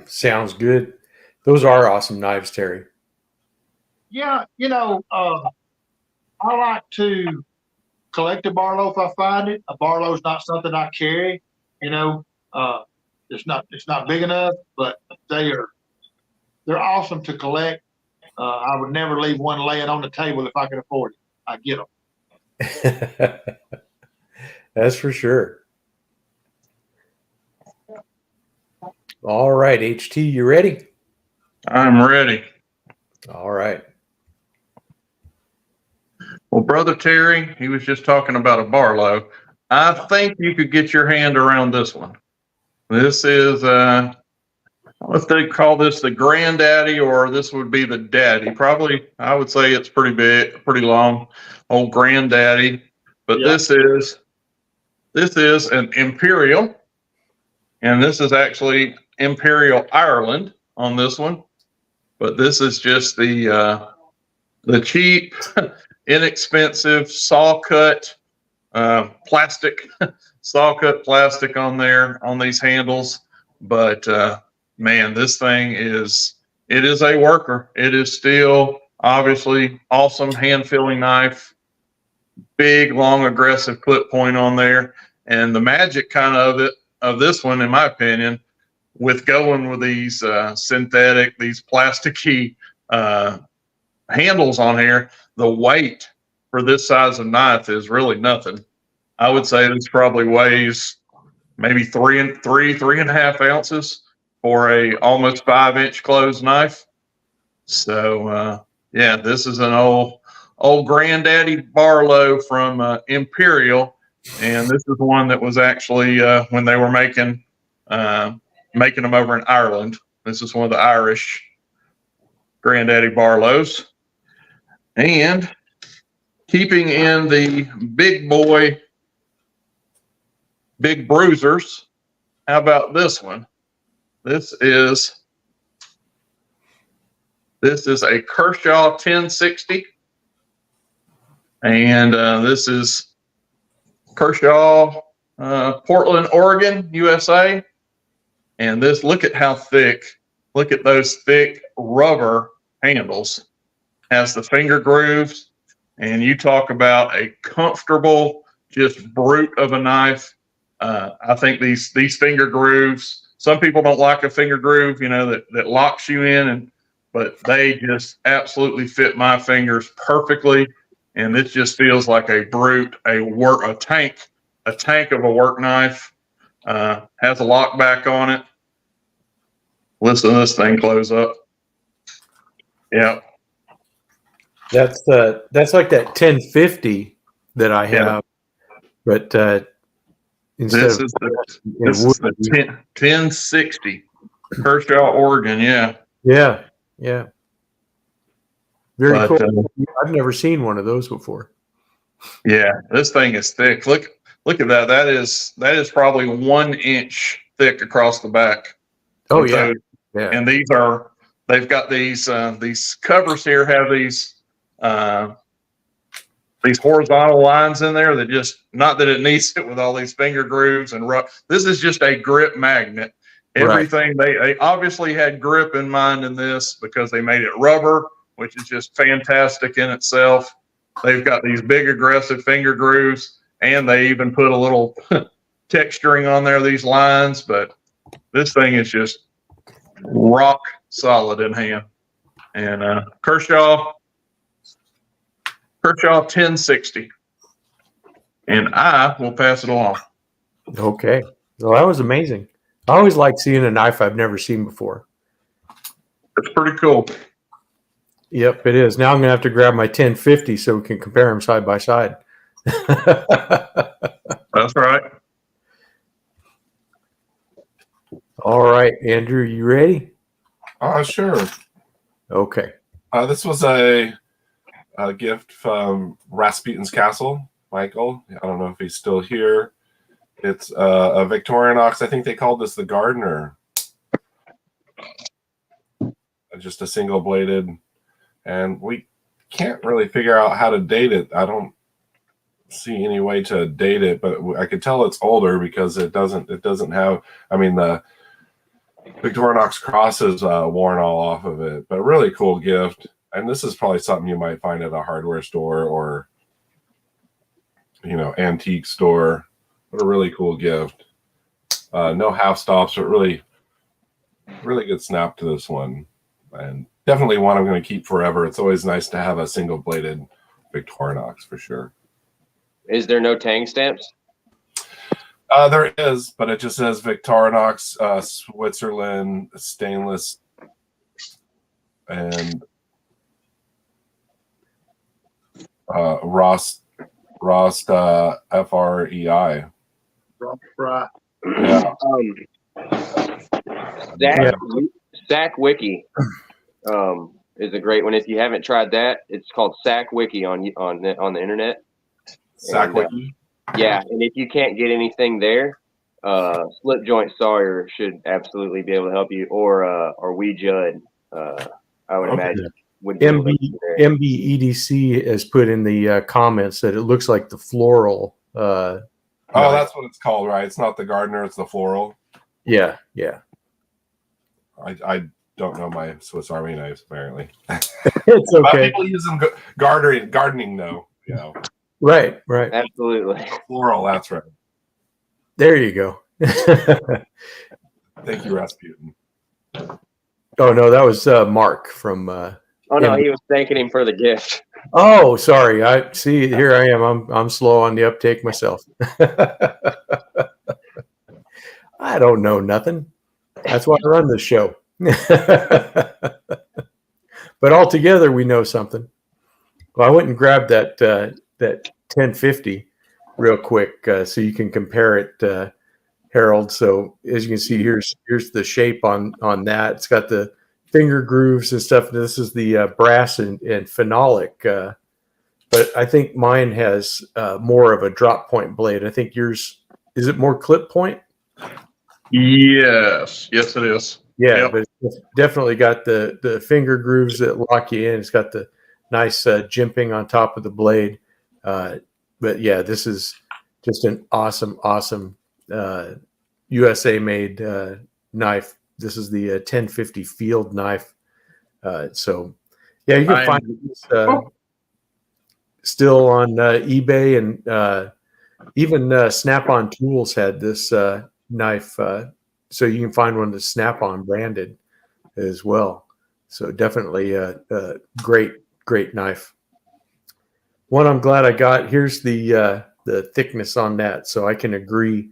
Sounds good. Those are awesome knives, Terry. Yeah, I like to collect a Barlow if I find it. A Barlow's not something I carry, it's not big enough, but they're awesome to collect. I would never leave one laying on the table if I could afford it. I get them. That's for sure. All right, HT, you ready? I'm ready. All right. Well, Brother Terry, he was just talking about a Barlow. I think you could get your hand around this one. This is, what they call this, the granddaddy, or this would be the daddy. Probably, I would say it's pretty big, pretty long, old granddaddy. But Yeah. this is an Imperial, and this is actually Imperial Ireland on this one. But this is just the cheap, inexpensive saw cut plastic, saw cut plastic on there on these handles. But man, this thing is a worker. It is still obviously awesome hand filling knife, big, long, aggressive clip point on there. And the magic kind of this one, in my opinion, with going with these synthetic, these plasticky handles on here, the weight for this size of knife is really nothing. I would say this probably weighs maybe 3.5 ounces for a almost 5-inch closed knife. So Yeah, this is an old granddaddy Barlow from Imperial, and this is one that was actually when they were making them over in Ireland. This is one of the Irish granddaddy Barlows, and keeping in the big boy, big bruisers. How about this one? This is a Kershaw 1060, and this is Kershaw, Portland, Oregon, USA. And this, look at how thick. Look at those thick rubber handles. Has the finger grooves, and you talk about a comfortable, just brute of a knife. I think these finger grooves. Some people don't like a finger groove, that locks you in, but they just absolutely fit my fingers perfectly. And this just feels like a brute, a tank of a work knife. Has a lock back on it. Listen to this thing close up. Yeah. That's like that 1050 that I have, but instead This of is the 1060 Kershaw, Oregon. Yeah. yeah, very But, cool. I've never seen one of those before. Yeah, this thing is thick. Look at that. That is probably 1 inch thick across the back. Oh yeah, yeah. And they've got these covers here have these horizontal lines in there that just, not that it needs it with all these finger grooves and rough. This is just a grip magnet. Everything they obviously had grip in mind in this because they made it rubber, which is just fantastic in itself. They've got these big aggressive finger grooves, and they even put a little texturing on there, these lines, but this thing is just rock solid in hand. And Kershaw 1060. And I will pass it along. Okay. Well, that was amazing. I always like seeing a knife I've never seen before. It's pretty cool. Yep, it is. Now I'm going to have to grab my 1050 so we can compare them side by side. That's right. All right, Andrew, you ready? Sure. Okay. This was a gift from Rasputin's Castle, Michael. I don't know if he's still here. It's a Victorinox. I think they called this the Gardener. Just a single bladed, and we can't really figure out how to date it. I don't see any way to date it, but I could tell it's older because it doesn't have. I mean, the Victorinox cross is worn all off of it, but really cool gift. And this is probably something you might find at a hardware store or antique store. What a really cool gift. No half stops, but really good snap to this one. And definitely one I'm going to keep forever. It's always nice to have a single bladed Victorinox for sure. Is there no tang stamps? There is, but it just says Victorinox, Switzerland, stainless, and Rost FREI. Right. Yeah. Sack Wiki is a great one. If you haven't tried that, it's called Sack Wiki on the internet. Sack Wiki. Yeah, and if you can't get anything there, Slip Joint Sawyer should absolutely be able to help you, or We Judd. I would imagine. Would be MBEDC has put in the comments that it looks like the floral. That's what it's called, right? It's not the Gardener; it's the floral. Yeah. I don't know my Swiss Army knives. Apparently, it's okay. People use them gardening though. Right. Absolutely. Floral. That's right. There you go. Thank you, Rasputin. Oh no, that was Mark from. Oh no, he was thanking him for the gift. Oh, sorry. I see. Here I am. I'm slow on the uptake myself. I don't know nothing. That's why I run this show. but altogether we know something. Well, I went and grabbed that 1050 real quick so you can compare it, Harold. So as you can see, here's the shape on that. It's got the finger grooves and stuff. This is the brass and phenolic. But I think mine has more of a drop point blade. I think yours, is it more clip point? Yes, it is. Yeah, Yep. but it's definitely got the finger grooves that lock you in. It's got the nice jimping on top of the blade. But yeah, this is just an awesome USA made knife. This is the 1050 field knife. So yeah, you can find this still on eBay, and even Snap-on Tools had this knife. So you can find one that's Snap-on branded as well. So definitely a great knife. One I'm glad I got. Here's the thickness on that, so I can agree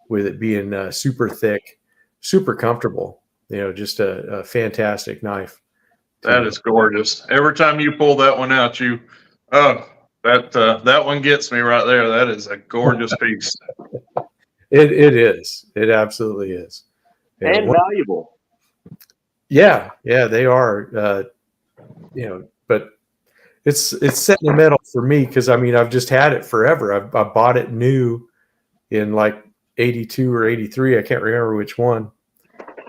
with it being super thick, super comfortable. Just a fantastic knife. That is gorgeous. Every time you pull that one out, that one gets me right there. That is a gorgeous piece. It is. It absolutely is. And valuable. Yeah, they are. But it's sentimental for me because I've just had it forever. I bought it new in like 82 or 83. I can't remember which one.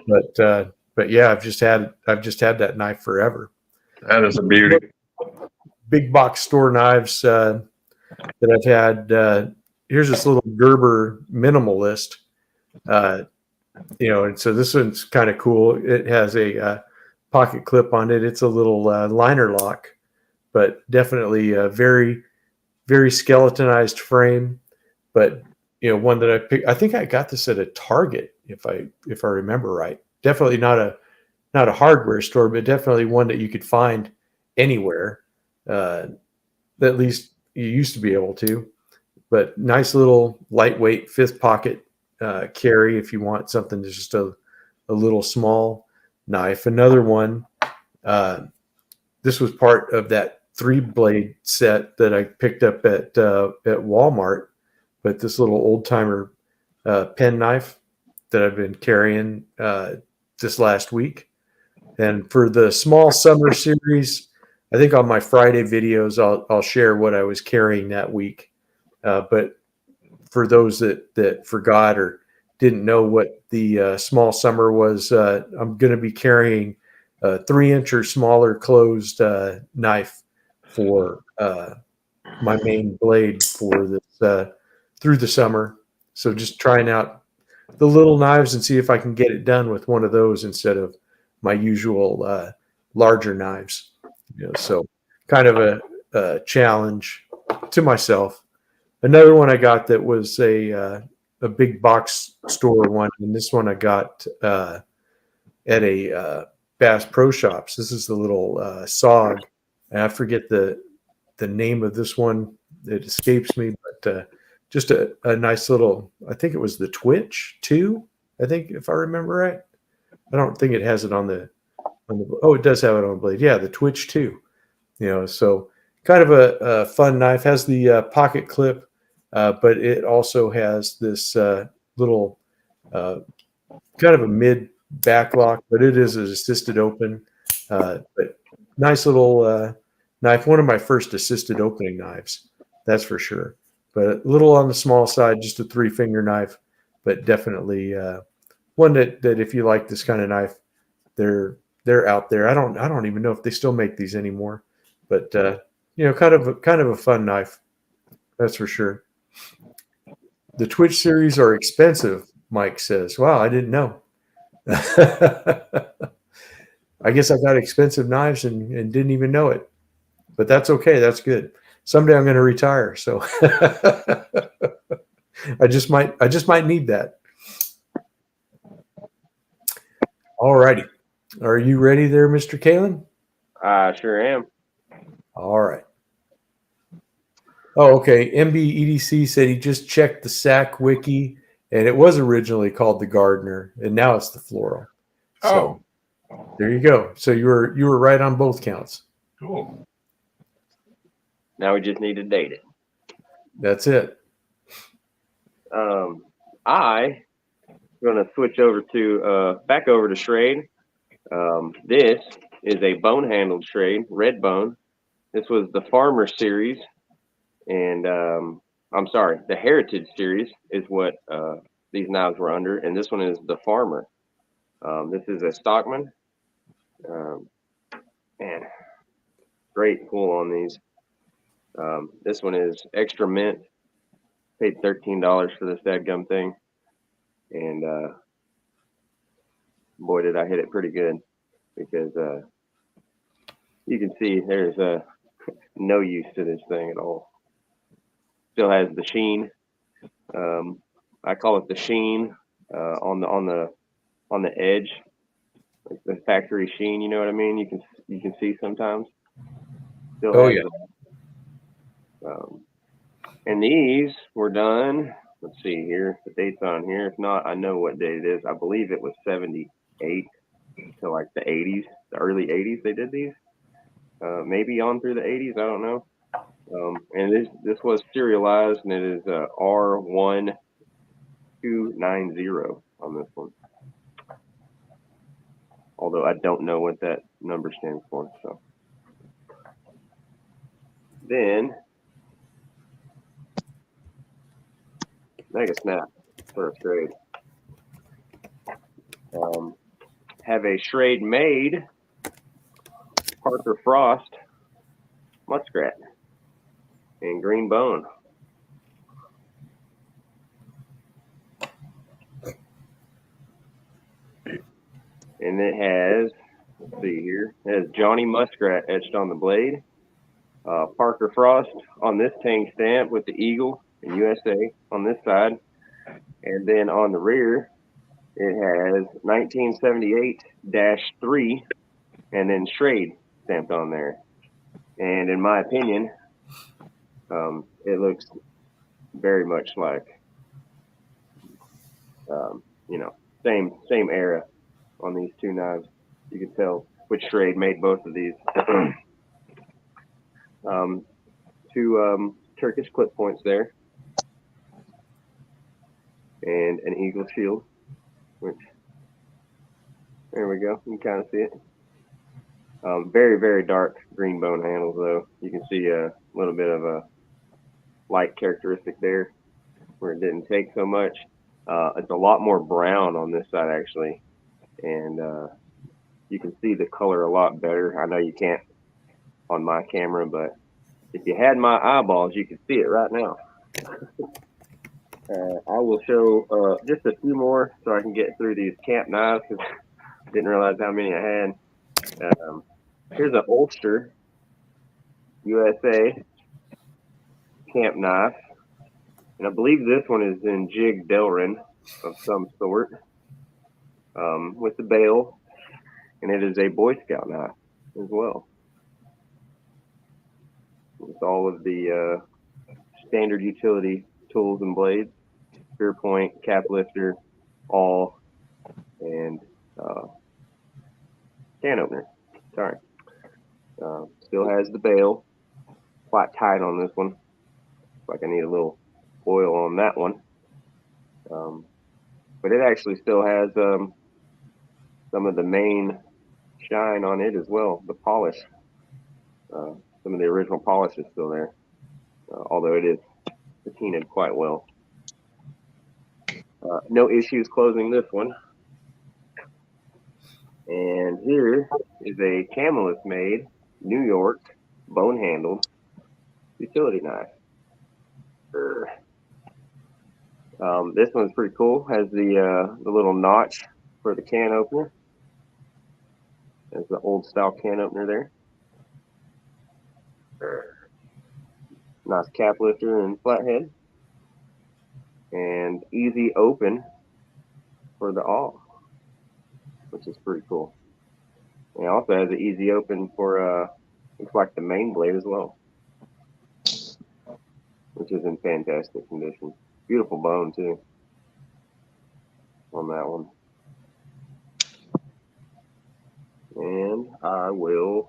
But yeah, I've just had that knife forever. That is a beauty. Big box store knives that I've had. Here's this little Gerber minimalist. And so this one's kind of cool. It has a pocket clip on it. It's a little liner lock, but definitely a very, very skeletonized frame. But one that I picked. I think I got this at a Target, if I remember right. Definitely not a hardware store, but definitely one that you could find anywhere. At least you used to be able to. But nice little lightweight fifth pocket carry if you want something that's just a little small knife. Another one. This was part of that 3-blade set that I picked up at Walmart. But this little old timer pen knife that I've been carrying this last week. And for the small summer series, I think on my Friday videos, I'll share what I was carrying that week. But for those that forgot or didn't know what the small summer was, I'm going to be carrying a 3-inch or smaller closed knife for my main blade for this through the summer. So just trying out the little knives and see if I can get it done with one of those instead of my usual larger knives. So kind of a challenge to myself. Another one I got that was a big box store one, and this one I got at a Bass Pro Shops. This is the little SOG, and I forget the name of this one. It escapes me, but just a nice little. I think it was the Twitch 2. I think if I remember right. I don't think it has it on the. Oh, it does have it on the blade. Yeah, the Twitch 2. So kind of a fun knife. Has the pocket clip. But it also has this little kind of a mid back lock, but it is an assisted open. But nice little knife. One of my first assisted opening knives, that's for sure. But a little on the small side, just a 3-finger knife, but definitely one that if you like this kind of knife, they're out there. I don't even know if they still make these anymore, but kind of a fun knife, that's for sure. The Twitch series are expensive, Mike says. Wow, I didn't know. I guess I got expensive knives and didn't even know it. But that's okay. That's good. Someday I'm going to retire, so I just might need that. All righty. Are you ready there, Mr. Kalen? I sure am. All right. Oh, okay. MBEDC said he just checked the SAC wiki, and it was originally called the Gardener, and now it's the Floral. So, There you go. So you were right on both counts. Cool. Now we just need to date it. That's it. I going to switch over to back over to Schrade. This is a bone handled Schrade, red bone. This was the Farmer series, and I'm sorry, the Heritage series is what these knives were under, and this one is the Farmer. This is a Stockman. Man, great pull on these. This one is extra mint. Paid $13 for this dadgum thing, and boy, did I hit it pretty good, because you can see there's no use to this thing at all. Still has the sheen. I call it the sheen on the edge, like the factory sheen. You know what I mean? You can see sometimes. Still Oh has yeah. And these were done. Let's see here. The date's on here. If not, I know what date it is. I believe it was 78 to like the 80s, the early 80s. They did these. Maybe on through the 80s. I don't know. And this was serialized, and it is R1290 on this one. Although I don't know what that number stands for. So then Mega Snap for a Schrade. Have a Schrade made Parker Frost muskrat in green bone. And it has, let's see here, it has Johnny Muskrat etched on the blade. Parker Frost on this tang stamp with the eagle and USA on this side. And then on the rear, it has 1978-3 and then Schrade stamped on there. And in my opinion, it looks very much like, same era on these two knives. You can tell which Schrade made both of these. Two Turkish clip points there, and an eagle shield, which, there we go, you can kind of see it. Very, very dark green bone handles, though. You can see a little bit of a light characteristic there where it didn't take so much. It's a lot more brown on this side, actually, and you can see the color a lot better. I know you can't on my camera, but if you had my eyeballs, you could see it right now. I will show just a few more so I can get through these camp knives, because I didn't realize how many I had. Here's an Ulster USA camp knife, and I believe this one is in jig Delrin of some sort, with the bail, and it is a Boy Scout knife as well. With all of the standard utility tools and blades, spear point, cap lifter, awl, and can opener. Sorry. Still has the bail. Quite tight on this one. Looks like I need a little oil on that one. But it actually still has some of the main shine on it as well. The polish. Some of the original polish is still there. Although it is patinted quite well. No issues closing this one. And here is a Camelus made New York bone handled utility knife. This one's pretty cool. Has the little notch for the can opener. There's the old style can opener there. Nice cap lifter and flathead. And easy open for the awl, which is pretty cool. And it also has an easy open for looks like the main blade as well, which is in fantastic condition. Beautiful bone too on that one. And I will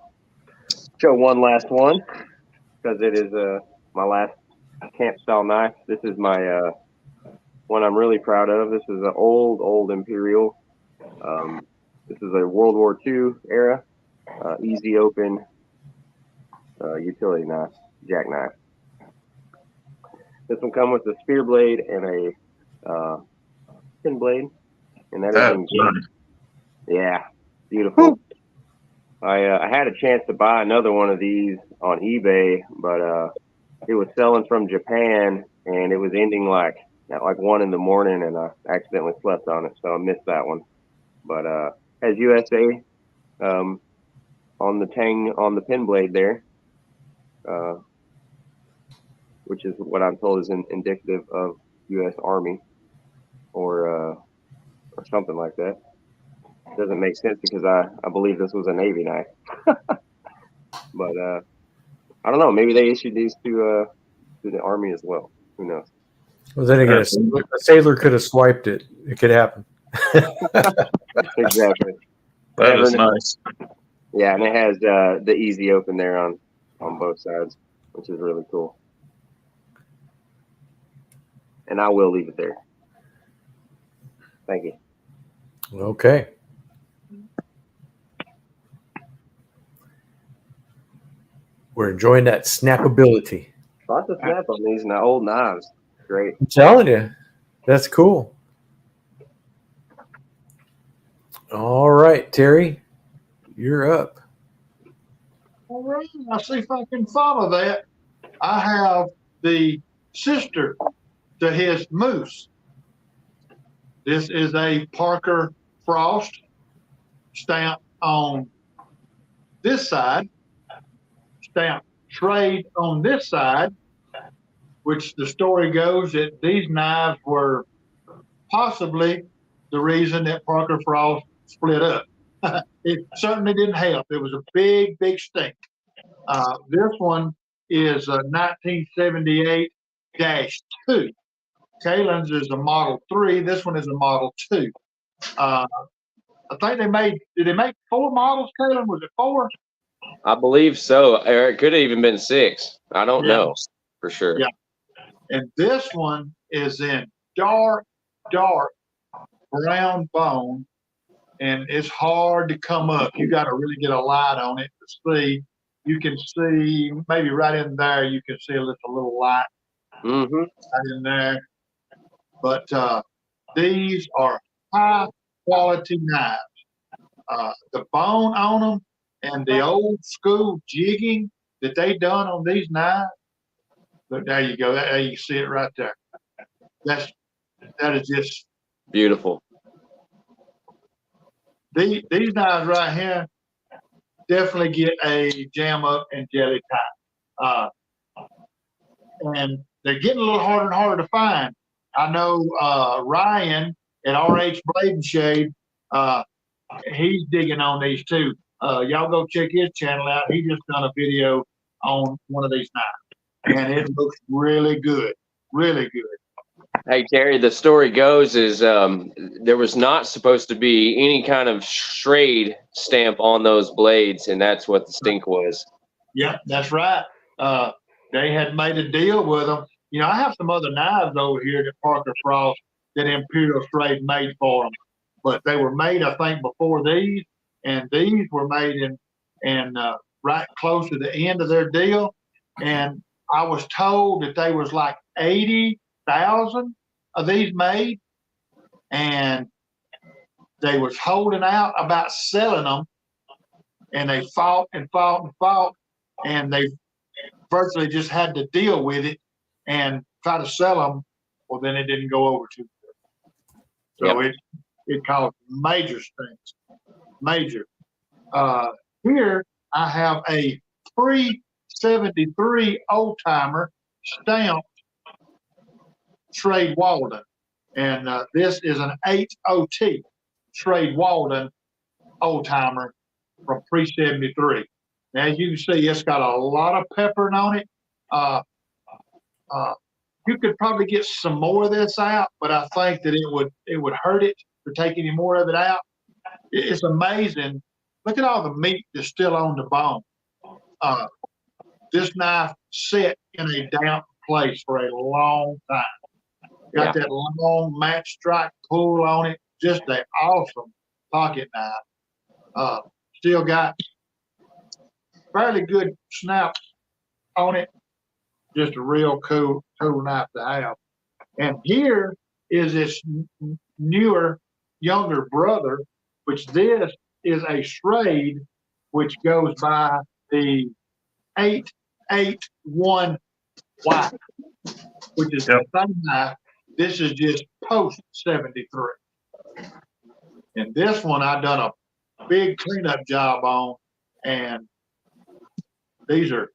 show one last one because it is my last camp style knife. This is my one I'm really proud of. This is an old Imperial. This is a World War II era easy open utility knife, jackknife. This one comes with a spear blade and a pin blade, and that is in That's yeah, beautiful. I had a chance to buy another one of these on eBay, but it was selling from Japan, and it was ending like at like 1 in the morning, and I accidentally slept on it, so I missed that one. But has USA on the pin blade there, which is what I'm told is indicative of U.S. Army or something like that. Doesn't make sense because I believe this was a Navy knife. But I don't know. Maybe they issued these to the Army as well. Who knows? Well, then again, a sailor could have swiped it. It could happen. Exactly. that is nice. Yeah, and it has the easy open there on both sides, which is really cool. And I will leave it there. Thank you. Okay. We're enjoying that snappability. Lots of snap on these old knives. Great. I'm telling you, that's cool. All right, Terry, you're up. All right, I'll see if I can follow that. I have the sister to his Moose. This is a Parker Frost stamp on this side, stamp trade on this side, which the story goes that these knives were possibly the reason that Parker Frost split up. It certainly didn't help. It was a big stink. This one is a 1978-2. Kalen's is a Model 3. This one is a Model 2. I think did they make 4 models, Kalen? Was it 4? I believe so. Or it could have even been 6. I don't know for sure. Yeah. And this one is in dark brown bone, and it's hard to come up. You got to really get a light on it to see. You can see maybe right in there. You can see a little light right in there. But these are high quality knives. The bone on them and the old school jigging that they done on these knives. But there you go. There you see it right there. That is just beautiful. These knives right here definitely get a jam up and jelly tie. And they're getting a little harder and harder to find. I know Ryan at RH Blade and Shade, he's digging on these too. Y'all go check his channel out. He just done a video on one of these knives, and it looks really good, really good. Hey Terry, the story goes is there was not supposed to be any kind of Schrade stamp on those blades, and that's what the stink was. Yeah, that's right. They had made a deal with them. You know, I have some other knives over here that Parker Frost that Imperial Schrade made for them, but they were made, I think, before these, and these were made in right close to the end of their deal. And I was told that they was like 80,000 of these made, and they was holding out about selling them, and they fought, and they virtually just had to deal with it and try to sell them. Well, then it didn't go over too good. So it caused major stinks. Major. Here I have a 373 old timer stamped Schrade Walden, and this is an HOT Schrade Walden old timer from pre-73. Now, as you can see, it's got a lot of peppering on it. You could probably get some more of this out, but I think that it would hurt it to take any more of it out. It's amazing look at all the meat that's still on the bone. This knife sat in a damp place for a long time. Got that long match strike pull on it. Just an awesome pocket knife. Still got fairly good snap on it. Just a real cool knife to have. And here is this newer, younger brother, which this is a Schrade, which goes by the 881 Y, which is the same knife. This is just post 73. And this one I done a big cleanup job on, and these are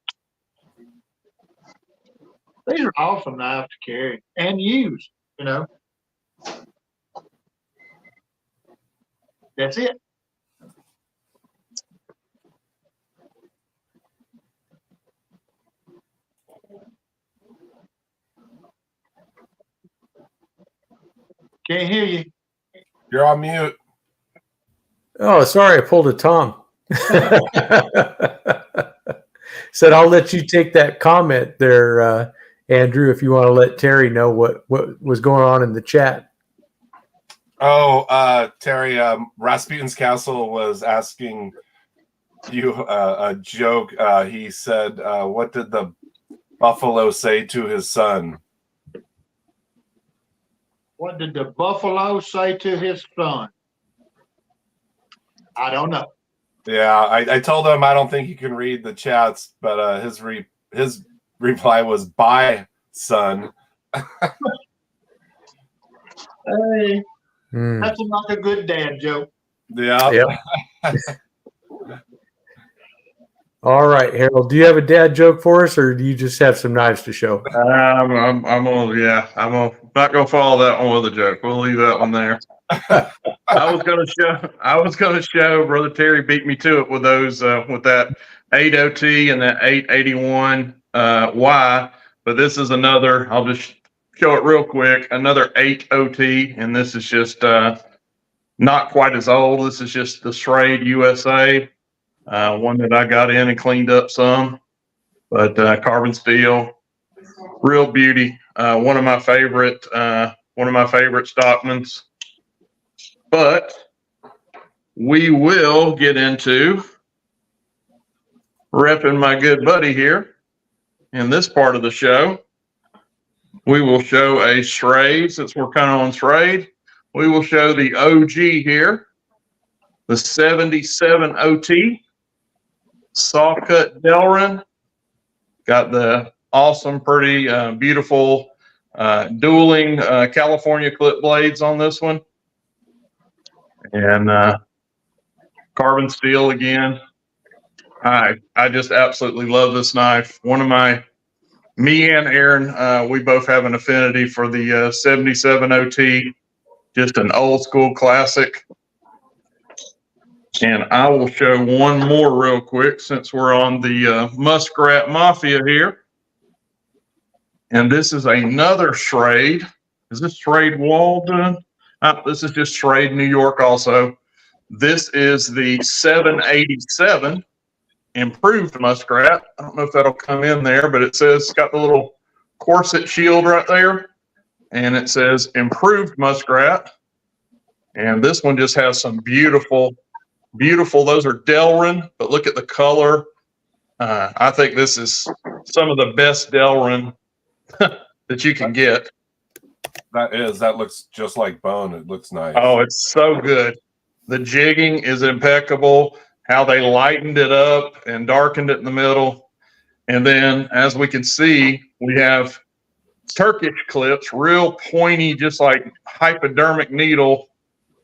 awesome knives to carry and use, you know. That's it. Can't hear you. You're on mute. Oh, sorry, I pulled a Tom. Said I'll let you take that comment there, Andrew, if you want to let Terry know what was going on in the chat. Oh, Terry, Rasputin's Castle was asking you a joke. He said, what did the buffalo say to his son? What did the buffalo say to his son? I don't know. Yeah, I told him I don't think he can read the chats, but his reply was, "Bye, son." Hey, that's like a good dad joke. Yeah. Yep. All right, Harold, do you have a dad joke for us, or do you just have some knives to show? I'm not gonna follow that one with a joke. We'll leave that one there. I was gonna show Brother Terry beat me to it with those with that 8OT and that 881 Y, but this is another. I'll just show it real quick. Another 8OT, and this is just not quite as old. This is just the Schrade USA. One that I got in and cleaned up some, but carbon steel, real beauty. One of my favorite Stockmans. But we will get into repping my good buddy here in this part of the show. We will show a Schrade, since we're kind of on Schrade. We will show the OG here, the 77 OT. Saw cut Delrin, got the awesome, pretty beautiful dueling California clip blades on this one, and carbon steel again. I just absolutely love this knife. Me and Aaron, we both have an affinity for the 77 OT, just an old school classic. And I will show one more real quick since we're on the Muskrat Mafia here. And this is another Schrade. Is this Schrade Walden? This is just Schrade New York also. This is the 787 improved Muskrat. I don't know if that'll come in there, but it says, it's got the little corset shield right there. And it says improved Muskrat. And this one just has some beautiful, those are Delrin, but look at the color. I think this is some of the best Delrin that you can get. That looks just like bone. It looks nice. Oh, it's so good. The jigging is impeccable. How they lightened it up and darkened it in the middle. And then, as we can see, we have Turkish clips, real pointy, just like hypodermic needle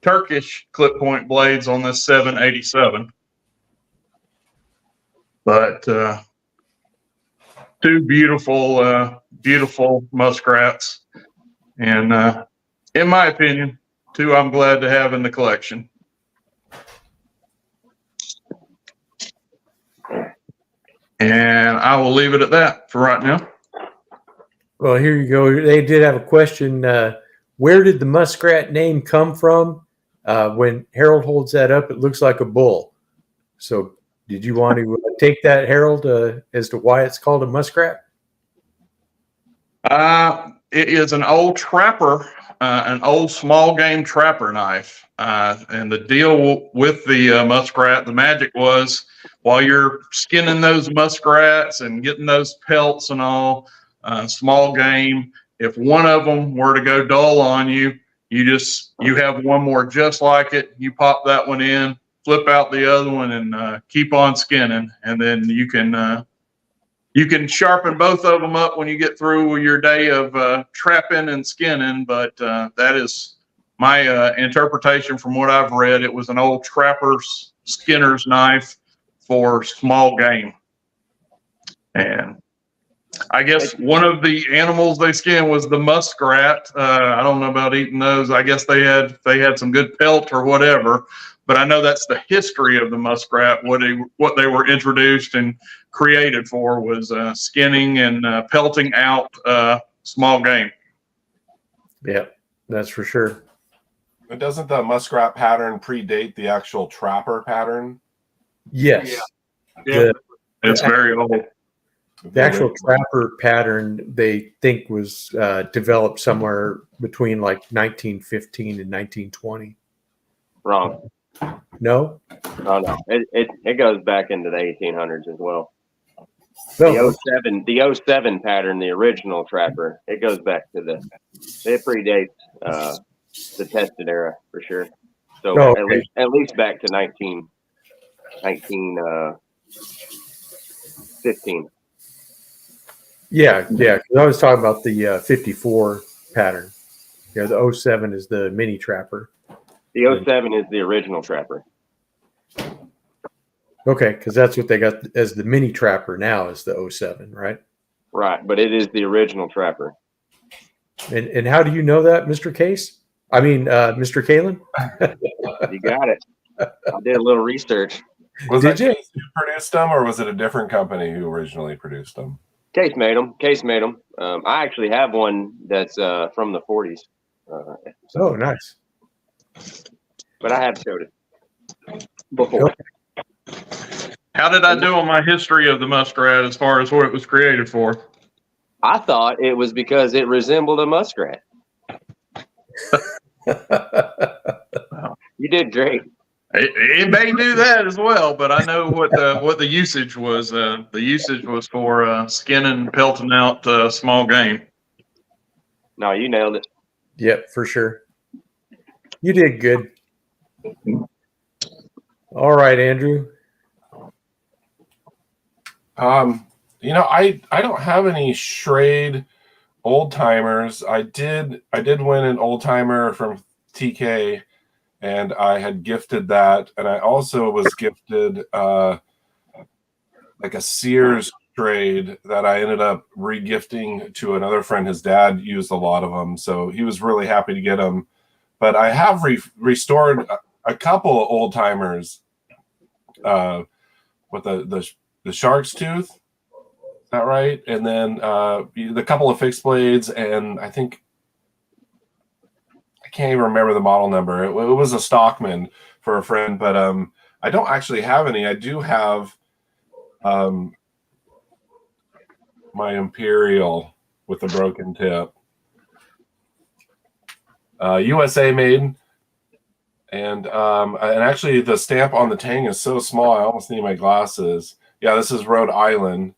Turkish clip point blades on this 787. But two beautiful muskrats. And in my opinion, two I'm glad to have in the collection. And I will leave it at that for right now. Well, here you go. They did have a question. Where did the muskrat name come from? When Harold holds that up, it looks like a bull. So did you want to take that, Harold, as to why it's called a muskrat? It is an old trapper, an old small game trapper knife. And the deal with the muskrat, the magic was while you're skinning those muskrats and getting those pelts and all, small game, if one of them were to go dull on you, you have one more just like it. You pop that one in, flip out the other one, and keep on skinning. And then you can sharpen both of them up when you get through your day of trapping and skinning. But that is my interpretation from what I've read. It was an old trapper's skinner's knife for small game. And I guess one of the animals they skinned was the muskrat. I don't know about eating those. I guess they had some good pelt or whatever. But I know that's the history of the muskrat. What they were introduced and created for was skinning and pelting out small game. Yeah, that's for sure. But doesn't the muskrat pattern predate the actual trapper pattern? Yes. Yeah. It's very old. The actual trapper pattern they think was developed somewhere between like 1915 and 1920. Wrong. No? No. It goes back into the 1800s as well. No. The 07 pattern, the original trapper, it goes back to it predates the tested era for sure. So Oh, okay. at least back to 1915. Yeah. 'Cause I was talking about the 54 pattern. Yeah, the 07 is the mini trapper. The 07 is the original trapper. Okay, because that's what they got as the mini trapper now is the 07, right? Right, but it is the original trapper. And how do you know that, Mr. Case? I mean, Mr. Kalen? You got it. I did a little research. Was Did that you? Case who produced them, or was it a different company who originally produced them? Case made them. I actually have one that's from the 40s. Oh, nice. But I have showed it before. How did I do on my history of the muskrat as far as what it was created for? I thought it was because it resembled a muskrat. You did great. It may do that as well, but I know what the usage was. The usage was for skinning and pelting out small game. No, you nailed it. Yep, for sure. You did good. All right, Andrew. I don't have any Schrade old timers. I did win an old timer from TK, and I had gifted that, and I also was gifted like a Sears Schrade that I ended up regifting to another friend. His dad used a lot of them, so he was really happy to get them. But I have restored a couple of old timers with the shark's tooth. Is that right? And then the couple of fixed blades, and I think I can't even remember the model number. It was a Stockman for a friend, but I don't actually have any. I do have my Imperial with the broken tip. USA made, and actually the stamp on the tang is so small I almost need my glasses. Yeah, this is Rhode Island,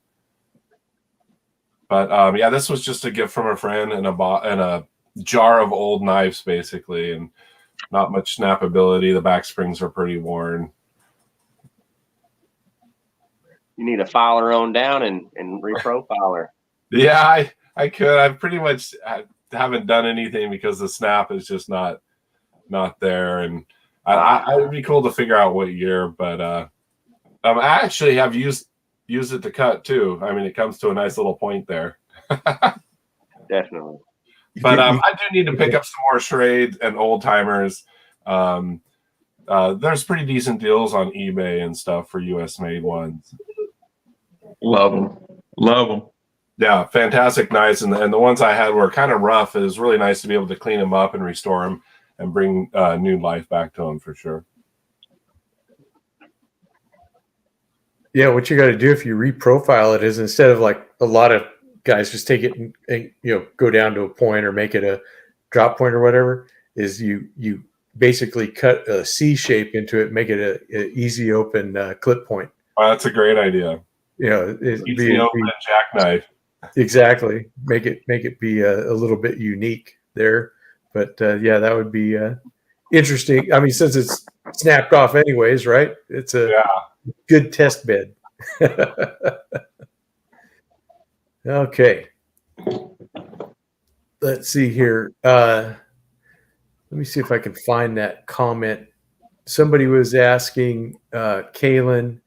but yeah, this was just a gift from a friend and a jar of old knives basically, and not much snappability. The back springs are pretty worn. You need to file her on down and reprofile her. Yeah, I could. I haven't done anything because the snap is just not there, and it would be cool to figure out what year. But I actually have used it to cut too. I mean, it comes to a nice little point there. Definitely. But I do need to pick up some more Schrade and old timers. There's pretty decent deals on eBay and stuff for US made ones. Love them. Yeah, fantastic knives, and the ones I had were kind of rough. It was really nice to be able to clean them up and restore them and bring new life back to them for sure. Yeah, what you got to do if you reprofile it is instead of like a lot of guys just take it and go down to a point or make it a drop point or whatever, is you basically cut a C shape into it, make it a easy open clip point. Oh, that's a great idea. It'd Easy open jackknife. exactly make it be a little bit unique there. But yeah, that would be interesting. I mean, since it's snapped off anyways, right? It's a good test bed. Okay. Let's see here. Let me see if I can find that comment. Somebody was asking Kalen,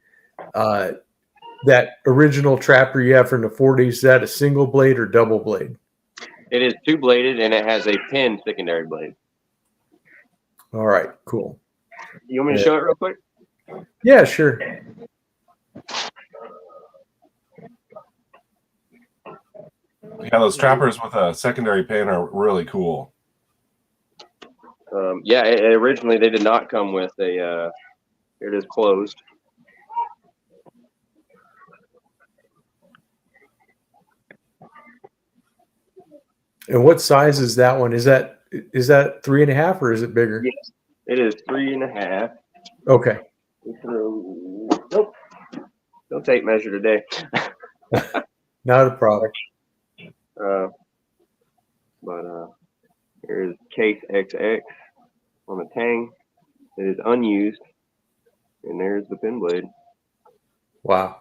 that original trapper you have from the 40s, is that a single blade or double blade? It is 2-bladed and it has a pin secondary blade. All right, cool. You want me to show it real quick? Yeah, sure. Yeah, those trappers with a secondary pin are really cool. Yeah, originally they did not come with a. It is closed. And what size is that one? Is that 3.5 or is it bigger? Yes, it is 3.5. Okay. Nope. No tape measure today. Not a problem. But here's case XX on the tang. It is unused, and there's the pin blade. Wow.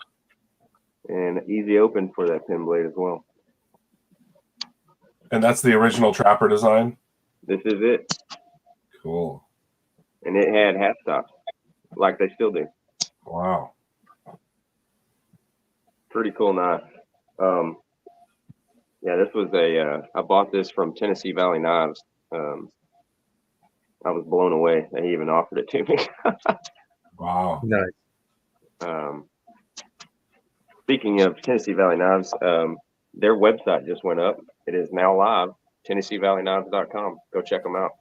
And easy open for that pin blade as well. And that's the original trapper design? This is it. Cool. And it had half stops, like they still do. Wow. Pretty cool knife. Yeah, this was I bought this from Tennessee Valley Knives. I was blown away. They even offered it to me. Wow. Nice. Speaking of Tennessee Valley Knives, their website just went up. It is now live, TennesseeValleyKnives.com. Go check them out.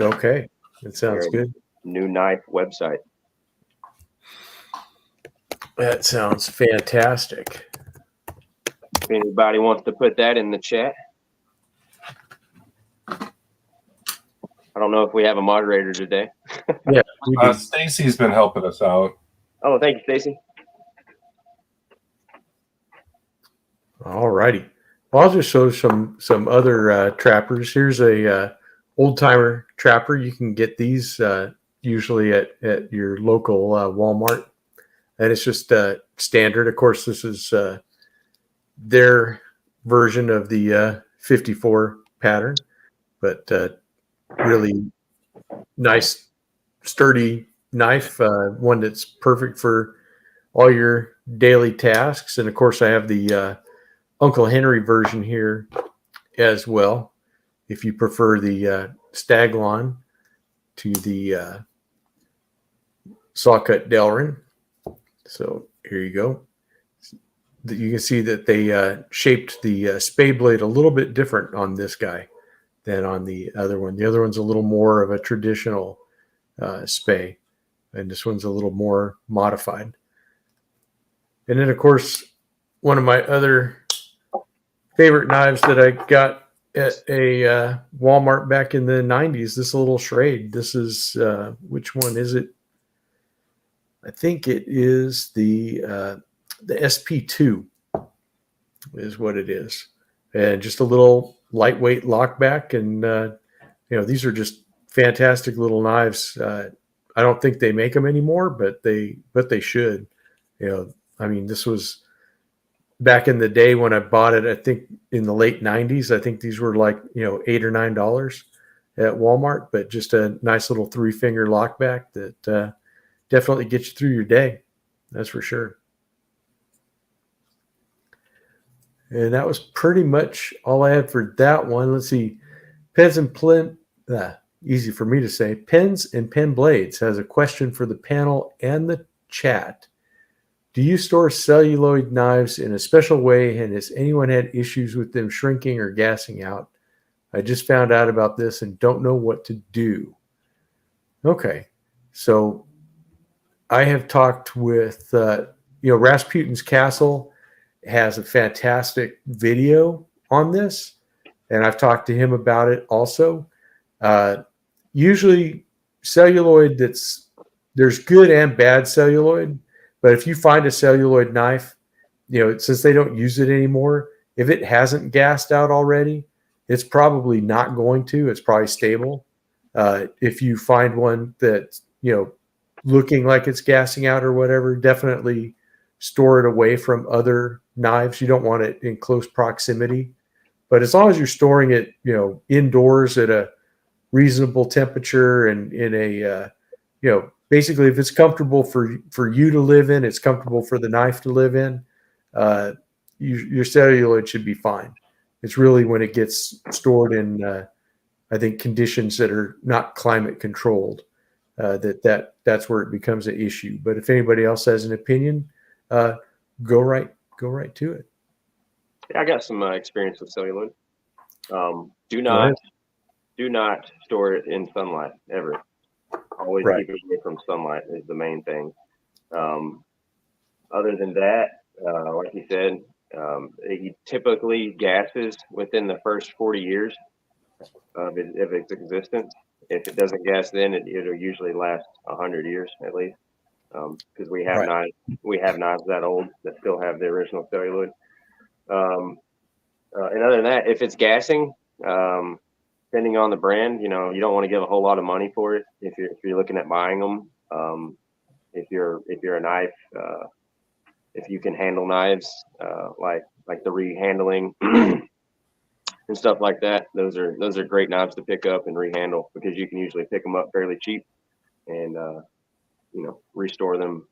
Okay. That sounds Their good. new knife website. That sounds fantastic. If anybody wants to put that in the chat. I don't know if we have a moderator today. Yeah. We do. Stacy's been helping us out. Oh, thank you, Stacy. All righty. Well, I'll just show some other trappers. Here's a old timer trapper. You can get these usually at your local Walmart, and it's just standard. Of course, this is their version of the 54 pattern, but really nice, sturdy knife. One that's perfect for all your daily tasks. And of course, I have the Uncle Henry version here as well, if you prefer the Staglon to the Sawcut Delrin. So here you go. You can see that they shaped the spade blade a little bit different on this guy than on the other one. The other one's a little more of a traditional spay, and this one's a little more modified. And then, of course, one of my other favorite knives that I got at a Walmart back in the 90s, this little Schrade. This is, which one is it? I think it is the SP2 is what it is. And just a little lightweight lockback. And, these are just fantastic little knives. I don't think they make them anymore, but they should. I mean, this was back in the day when I bought it, I think in the late 90s. I think these were like, $8 or $9 at Walmart, but just a nice little 3-finger lockback that definitely gets you through your day. That's for sure. And that was pretty much all I had for that one. Let's see. Easy for me to say. Pens and Pen Blades has a question for the panel and the chat. Do you store celluloid knives in a special way, and has anyone had issues with them shrinking or gassing out? I just found out about this and don't know what to do. Okay, so I have talked with Rasputin's Castle has a fantastic video on this, and I've talked to him about it also. Usually celluloid, there's good and bad celluloid, but if you find a celluloid knife, since they don't use it anymore, if it hasn't gassed out already, it's probably not going to. It's probably stable. If you find one that's, looking like it's gassing out or whatever, definitely store it away from other knives. You don't want it in close proximity. But as long as you're storing it, indoors at a reasonable temperature and in a, basically if it's comfortable for you to live in, it's comfortable for the knife to live in, your celluloid should be fine. It's really when it gets stored in, I think, conditions that are not climate controlled, that's where it becomes an issue. But if anybody else has an opinion, go right to it. Yeah, I got some experience with celluloid. Do not store it in sunlight ever. Always keep it away from sunlight is the main thing. Other than that, like you said, it typically gasses within the first 40 years of its existence. If it doesn't gas then, it'll usually last 100 years at least, because we have knives that old that still have the original celluloid. And other than that, if it's gassing, depending on the brand, you don't want to give a whole lot of money for it if you're looking at buying them. If you're a knife, if you can handle knives, like the rehandling and stuff like that, those are great knives to pick up and rehandle, because you can usually pick them up fairly cheap and restore them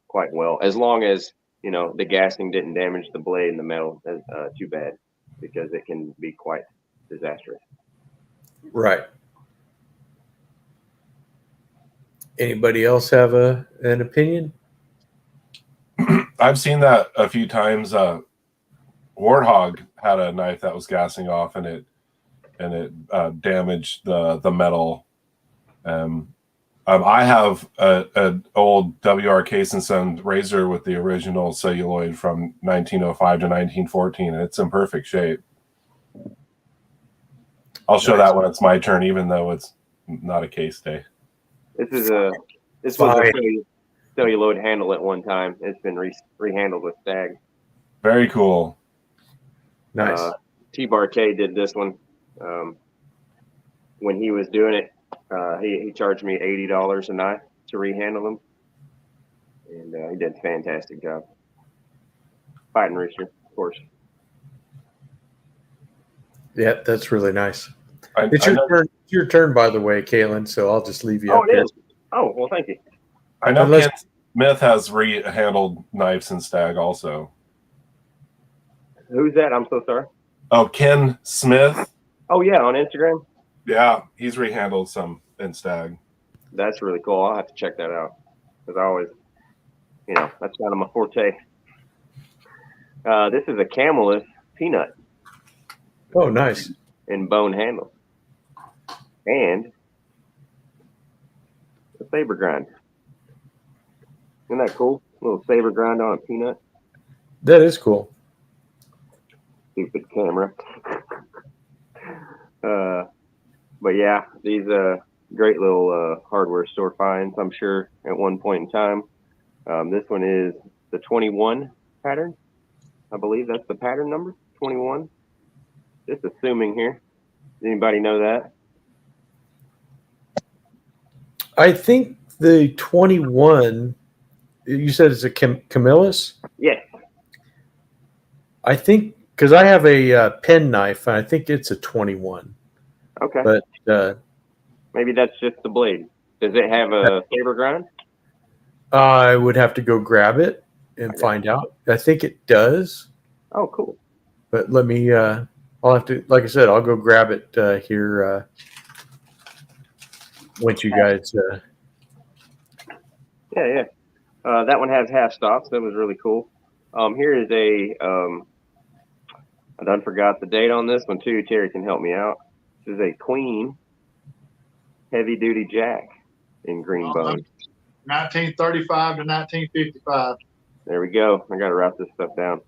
quite well, as long as the gassing didn't damage the blade and the metal too bad, because it can be quite disastrous. Right. Anybody else have an opinion? I've seen that a few times. Warthog had a knife that was gassing off, and it damaged the metal. I have an old W.R. Case & Son razor with the original celluloid from 1905 to 1914, and it's in perfect shape. I'll show that when it's my turn, even though it's not a case day. This was a celluloid handle at one time. It's been rehandled with Stag. Very cool. Nice. T-Bar K did this one. When he was doing it, he charged me $80 a knife to rehandle them, and he did a fantastic job. Fighting Rooster, of course. Yeah, that's really nice. It's your turn, by the way, Kaylin, so I'll just leave you up it here. is. Oh, well, thank you. I know Ken Smith has rehandled knives in Stag also. Who's that? I'm so sorry. Oh, Ken Smith. Oh, yeah, on Instagram? Yeah, he's rehandled some in Stag. That's really cool. I'll have to check that out, because I always, that's kind of my forte. This is a Camelus Peanut. Oh, nice. In bone handle. And a saber grind. Isn't that cool? A little saber grind on a peanut. That is cool. Stupid camera. But yeah, these great little hardware store finds, I'm sure, at one point in time. This one is the 21 pattern. I believe that's the pattern number, 21. Just assuming here. Does anybody know that? I think the 21, you said it's a Camillus? Yes. I think, because I have a pen knife, and I think it's a 21. Okay. But maybe that's just the blade. Does it have a saber grind? I would have to go grab it and find out. I think it does. Oh, cool. But let me, I'll have to, like I said, I'll go grab it here once you guys. Yeah. That one has half stops. That was really cool. Here is I done forgot the date on this one too. Terry can help me out. This is a Queen heavy duty jack in green bone. 1935 to 1955. There we go. I got to write this stuff down.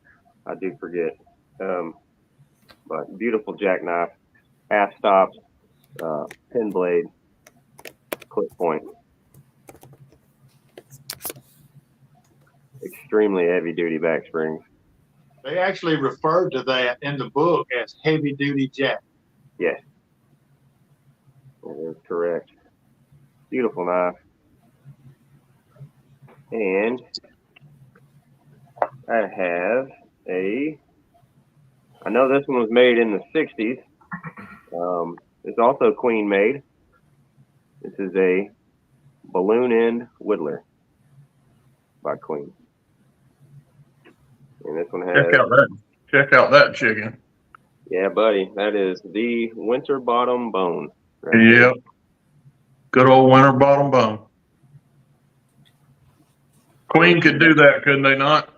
I do forget. But beautiful jackknife, half stop, pin blade, clip point. Extremely heavy duty back springs. They actually referred to that in the book as heavy duty jack. Yes, that is correct. Beautiful knife. And I have I know this one was made in the 60s. It's also Queen made. This is a balloon end whittler by Queen. And this one has, Check out that chicken. yeah, buddy, that is the winter bottom bone. Right Yep. there. Good old winter bottom bone. Queen could do that, couldn't they not?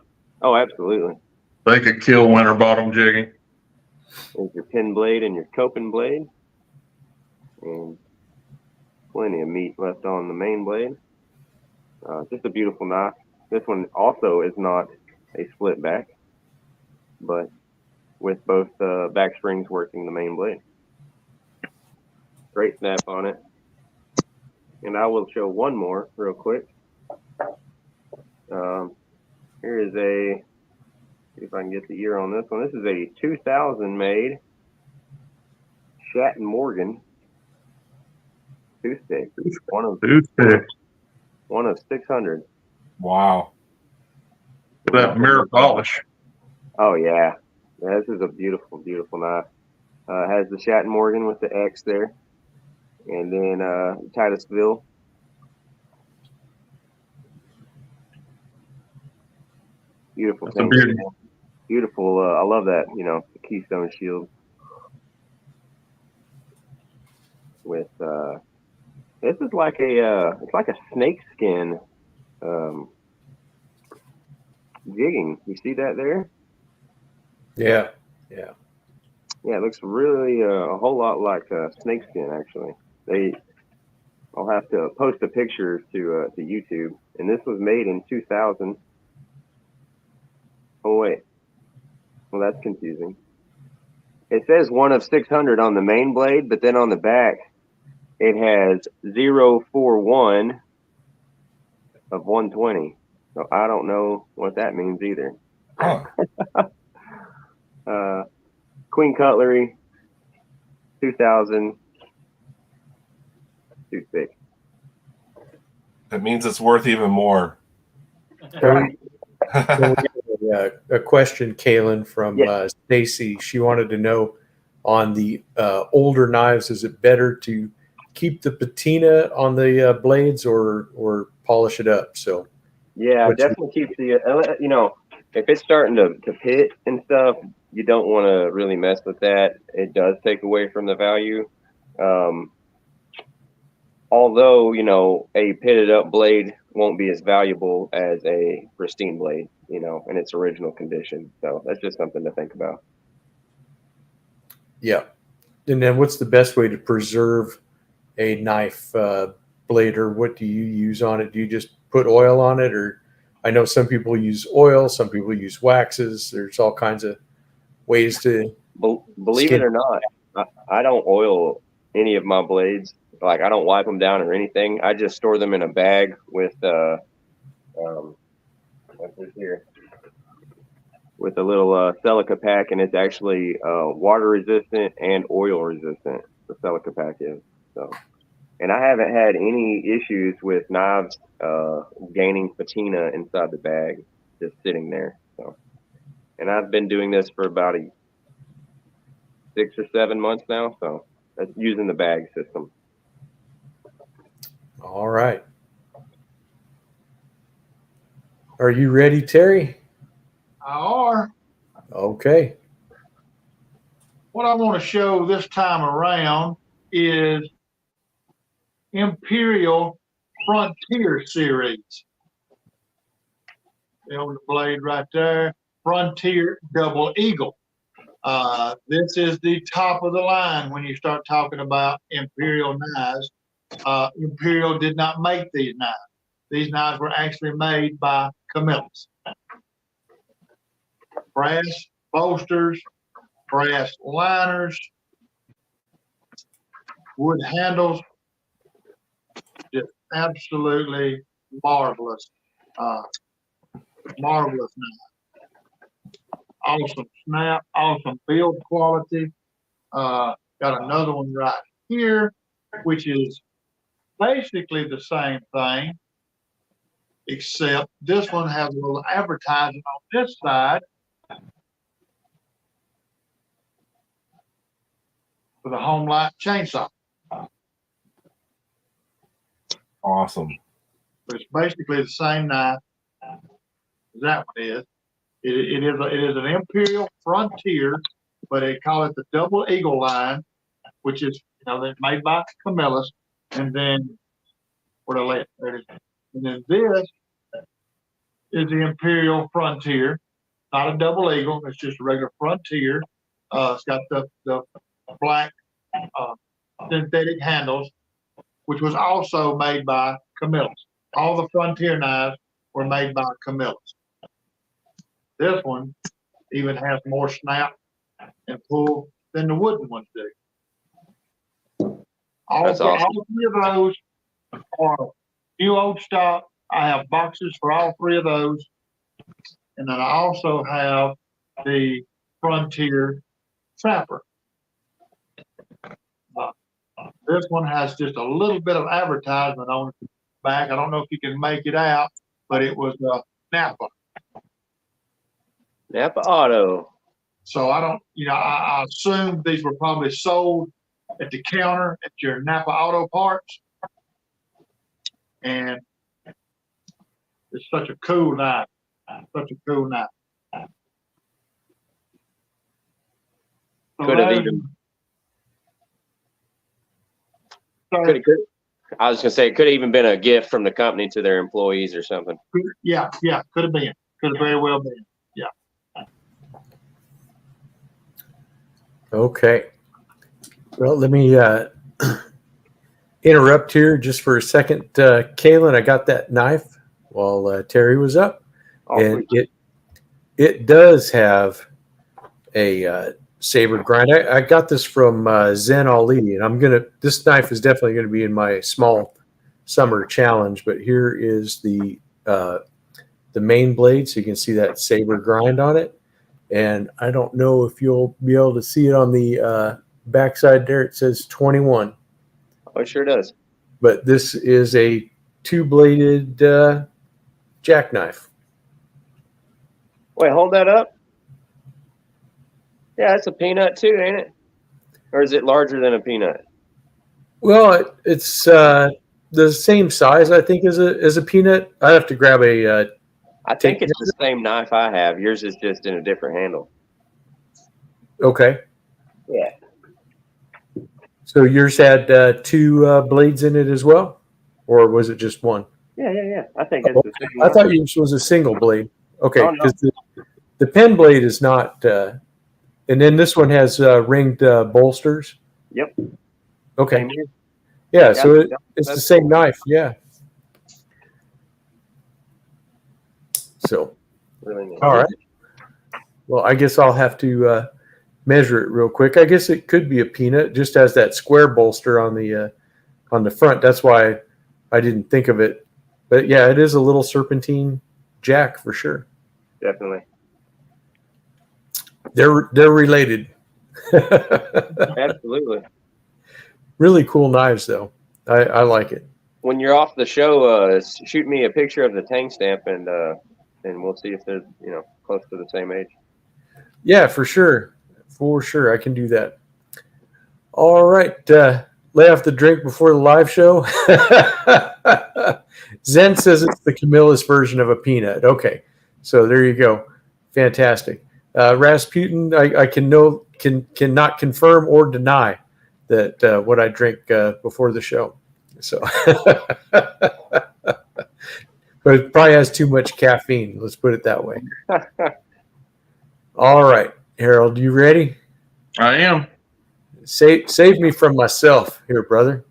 Oh, absolutely. They could kill winter bottom jigging. There's your pin blade and your coping blade. And plenty of meat left on the main blade. Just a beautiful knife. This one also is not a split back, but with both back springs working the main blade. Great snap on it. And I will show one more real quick. Here is see if I can get the year on this one. This is a 2000 made Shatton Morgan toothpick. One of 600. Wow. That mirror polish. Oh yeah. This is a beautiful, beautiful knife. Has the Shatton Morgan with the X there. And then Titusville. Beautiful That's a thing. beauty. Beautiful. I love that, the Keystone shield. With this is like it's like a snake skin jigging. You see that there? Yeah. Yeah, it looks really a whole lot like snake skin actually. I'll have to post a picture to YouTube. And this was made in 2000. Oh wait, well that's confusing. It says one of 600 on the main blade, but then on the back it has 041 of 120. So I don't know what that means either. Huh. Queen Cutlery, 2000 toothpick. It means it's worth even more. A question, Kaylin, from Stacy. She wanted to know on the older knives, is it better to keep the patina on the blades or polish it up? So yeah, definitely keep the if it's starting to pit and stuff, you don't want to really mess with that. It does take away from the value. Although a pitted up blade won't be as valuable as a pristine blade, in its original condition. So that's just something to think about. yeah. And then what's the best way to preserve a knife blade, or what do you use on it? Do you just put oil on it? Or I know some people use oil, some people use waxes. There's all kinds of ways to believe it or not, I don't oil any of my blades. Like I don't wipe them down or anything. I just store them in a bag with what's this here? With a little silica pack, and it's actually water resistant and oil resistant. The silica pack is so. And I haven't had any issues with knives gaining patina inside the bag, just sitting there. So, and I've been doing this for about 6 or 7 months now. So that's using the bag system. All right. Are you ready, Terry? Or Okay. what I want to show this time around is Imperial Frontier series. On the blade right there, Frontier Double Eagle. This is the top of the line when you start talking about Imperial knives. Imperial did not make these knives. These knives were actually made by Camillus. brass bolsters, brass liners, wood handles. Just absolutely marvelous. Marvelous knife. Awesome snap, awesome build quality. Got another one right here, which is basically the same thing, except this one has a little advertising on this side for the Home Light chainsaw. Awesome. But it's basically the same knife as that one is. It is an Imperial Frontier, but they call it the Double Eagle line, which is they're made by Camillus, and then where I left there it is. And then this is the Imperial Frontier, not a Double Eagle. It's just a regular Frontier. It's got the black synthetic handles, which was also made by Camillus. All the Frontier knives were made by Camillus. This one even has more snap and pull than the wooden ones do. All three of those are new old stock. I have boxes for all three of those. And then I also have the Frontier Trapper. This one has just a little bit of advertisement on the back. I don't know if you can make it out, but it was Napa. Napa Auto. So I don't, I assume these were probably sold at the counter at your Napa Auto Parts. And it's such a cool knife. Such a cool knife. So Could have even. I was gonna say it could have even been a gift from the company to their employees or something. Yeah, could have been. Could have very well been. Yeah. Okay. Well, let me interrupt here just for a second. Kaylin, I got that knife while Terry was up. And it does have a saber grind. I got this from Zen Ali, and this knife is definitely going to be in my small summer challenge. But here is the main blade, so you can see that saber grind on it. And I don't know if you'll be able to see it on the backside there. It says 21. Oh, it sure does. But this is a two-bladed jackknife. Wait, hold that up. Yeah, it's a peanut too, ain't it? Or is it larger than a peanut? Well, it's the same size, I think, as a peanut. I have to grab a. I think it's the same knife I have. Yours is just in a different handle. Okay. Yeah. So yours had two blades in it as well, or was it just one? Yeah. I think it's the same. I thought yours was a single blade. Okay, because the pen blade is not. And then this one has ringed bolsters. Yep. Okay. Yeah, so it's the same knife. Yeah. So, really all right. Well, I guess I'll have to measure it real quick. I guess it could be a peanut. It just has that square bolster on the front. That's why I didn't think of it. But yeah, it is a little serpentine jack for sure. Definitely. They're related. Absolutely. Really cool knives, though. I like it. When you're off the show, shoot me a picture of the tang stamp, and we'll see if they're close to the same age. Yeah, for sure. For sure, I can do that. All right, lay off the drink before the live show. Zen says it's the Camillus version of a peanut. Okay, so there you go. Fantastic. Rasputin, I cannot confirm or deny that what I drink before the show. So, but it probably has too much caffeine. Let's put it that way. All right, Harold, you ready? I am. Save me from myself here, brother.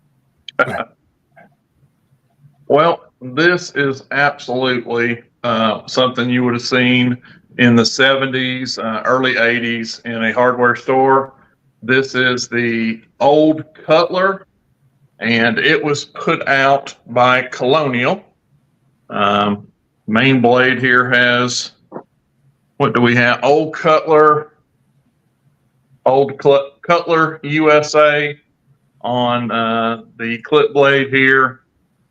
Well, this is absolutely something you would have seen in the 70s, early 80s in a hardware store. This is the old Cutler, and it was put out by Colonial. Main blade here has, what do we have? Old Cutler USA on the clip blade here,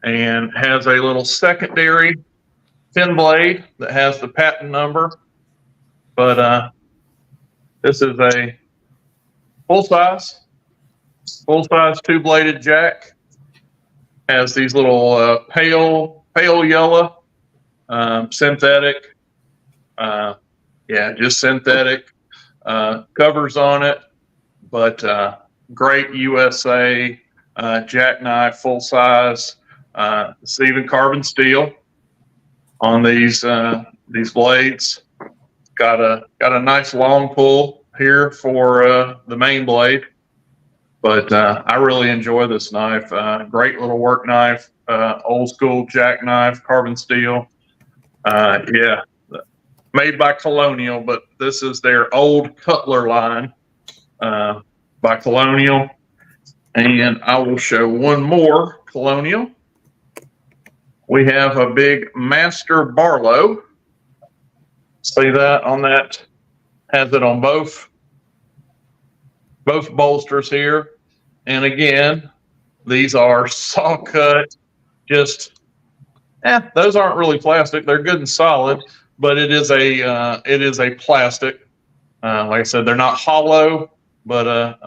and has a little secondary thin blade that has the patent number. But this is a full-size two-bladed jack. Has these little pale yellow synthetic, just synthetic covers on it, but great USA jackknife, full-size. It's even carbon steel on these blades. Got a nice long pull here for the main blade, but I really enjoy this knife. Great little work knife, old school jackknife, carbon steel. Made by Colonial, but this is their old Cutler line by Colonial. And I will show one more Colonial. We have a big Master Barlow. See that on that? Has it on both bolsters here. And again, these are saw cut. Just, those aren't really plastic. They're good and solid, but it is a plastic. Like I said, they're not hollow, but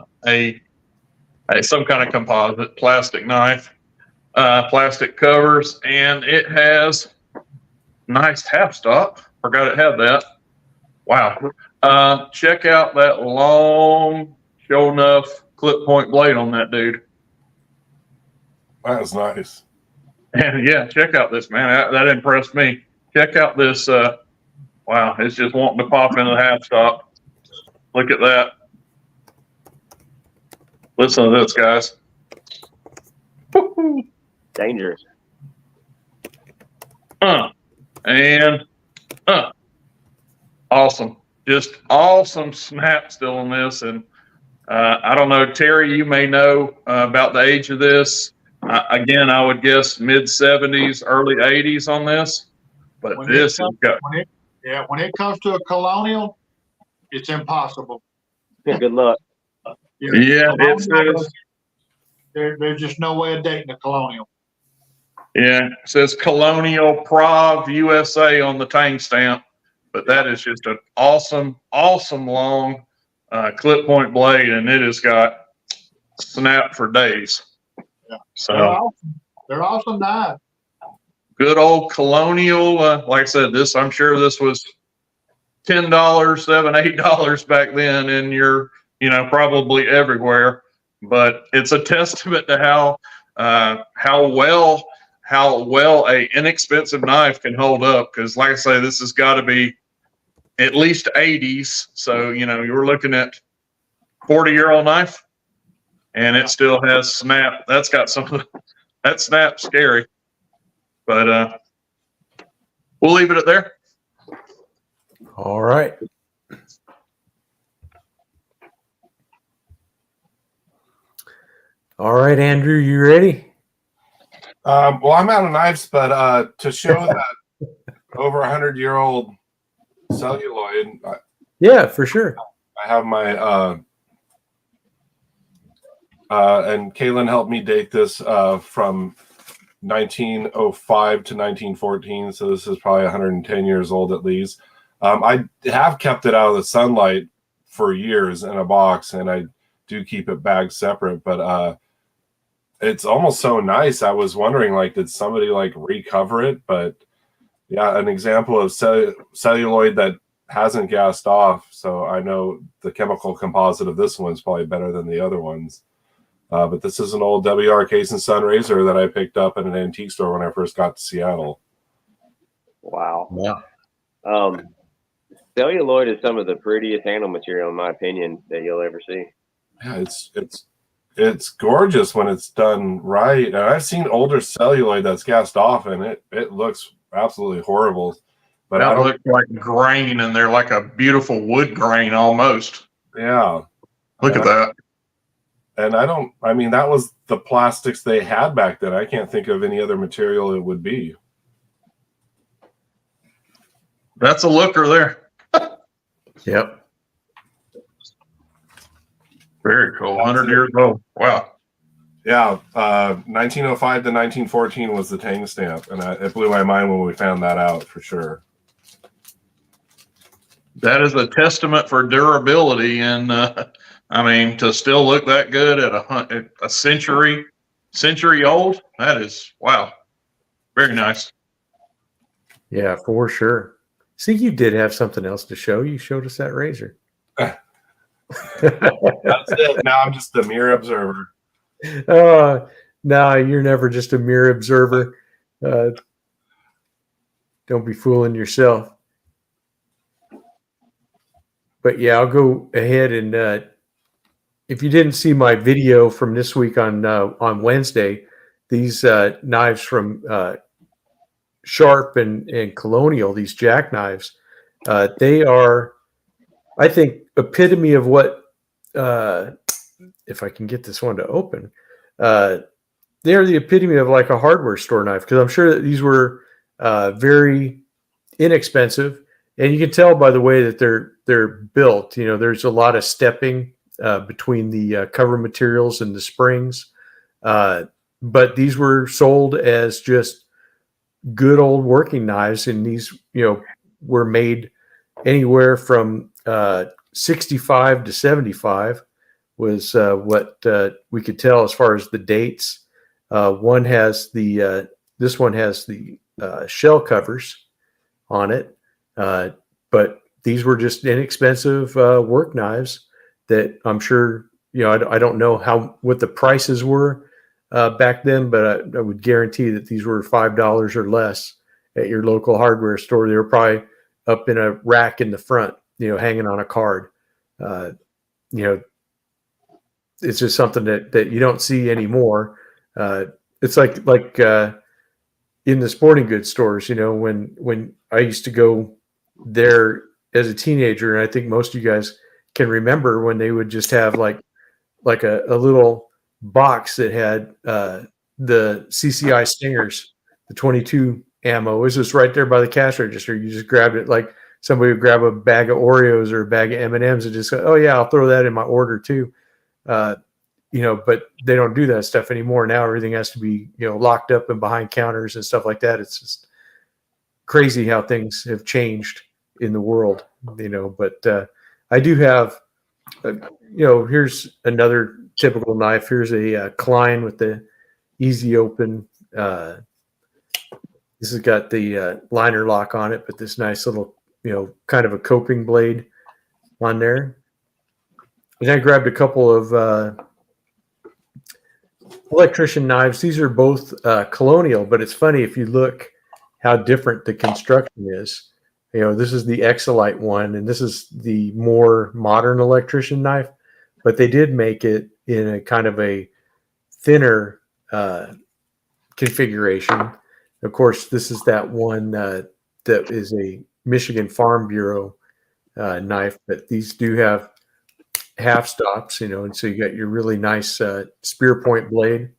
some kind of composite plastic knife, plastic covers, and it has nice half stop. Forgot it had that. Wow. Check out that long, show enough clip point blade on that dude. That was nice. And yeah, check out this, man. That impressed me. Check out this. Wow, it's just wanting to pop into the half stop. Look at that. Listen to this, guys. Woo-hoo. Dangerous. Awesome. Just awesome snap still on this. And I don't know, Terry, you may know about the age of this. Again, I would guess mid 70s, early 80s on this. But when it comes to a Colonial, it's impossible. Good luck. Yeah, it says there's just no way of dating a Colonial. Yeah, it says Colonial Prov USA on the tang stamp, but that is just an awesome long clip point blade, and it has got snap for days. Yeah. So they're awesome knives. Good old Colonial. Like I said, I'm sure this was $10, $7, $8 back then in your, probably everywhere. But it's a testament to how well a inexpensive knife can hold up. Because like I say, this has got to be at least 80s. So you're looking at 40-year-old knife, and it still has snap. That's got some that snap scary. But we'll leave it at there. All right. All right, Andrew, you ready? Well, I'm out of knives, but to show that over 100-year-old celluloid, Yeah, for sure. I have my and Kaylin helped me date this from 1905 to 1914, so this is probably 110 years old at least. I have kept it out of the sunlight for years in a box, and I do keep it bagged separate, but it's almost so nice. I was wondering, did somebody recover it? But yeah, an example of celluloid that hasn't gassed off, so I know the chemical composite of this one is probably better than the other ones. But this is an old WR Case and Son razor that I picked up at an antique store when I first got to Seattle. Wow. Yeah. Celluloid is some of the prettiest handle material, in my opinion, that you'll ever see. Yeah, it's gorgeous when it's done right. And I've seen older celluloid that's gassed off, and it looks absolutely horrible. But that I don't. looked like grain, and they're like a beautiful wood grain almost. Yeah. Look at that. And I don't. I mean, that was the plastics they had back then. I can't think of any other material it would be. That's a looker there. Yep. Very cool. 100 years old. Wow. Yeah, 1905 to 1914 was the Tang stamp, and it blew my mind when we found that out for sure. That is a testament for durability, and I mean, to still look that good at a century old. That is wow. Very nice. Yeah, for sure. See, you did have something else to show. You showed us that razor. That's it. Now I'm just a mere observer. No, you're never just a mere observer. Don't be fooling yourself. But yeah, I'll go ahead and if you didn't see my video from this week on Wednesday, these knives from Sharp and Colonial, these jackknives, they are, I think, epitome of what, if I can get this one to open, they are the epitome of like a hardware store knife, because I'm sure that these were very inexpensive, and you can tell by the way that they're built. You know, there's a lot of stepping between the cover materials and the springs, but these were sold as just good old working knives, and these, you know, were made anywhere from 65 to 75 was what we could tell as far as the dates. One has the this one has the shell covers on it, but these were just inexpensive work knives that I'm sure, you know, I don't know what the prices were back then, but I would guarantee that these were $5 or less at your local hardware store. They were probably up in a rack in the front, you know, hanging on a card. You know, it's just something that you don't see anymore. It's like in the sporting goods stores, you know, when I used to go there as a teenager, and I think most of you guys can remember when they would just have like a little box that had the CCI Stingers, the 22 ammo. It was just right there by the cash register. You just grabbed it like somebody would grab a bag of Oreos or a bag of M&Ms and just go, oh yeah, I'll throw that in my order too. You know, but they don't do that stuff anymore. Now everything has to be, you know, locked up and behind counters and stuff like that. It's just crazy how things have changed in the world, you know. But I do have, you know, here's another typical knife. Here's a Klein with the easy open. This has got the liner lock on it, but this nice little, you know, kind of a coping blade on there. And I grabbed a couple of Electrician knives. These are both Colonial, but it's funny if you look how different the construction is. You know, this is the Exolite one, and this is the more modern Electrician knife, but they did make it in a kind of a thinner configuration. Of course, this is that one that is a Michigan Farm Bureau knife, but these do have half stops, you know, and so you got your really nice spear point blade,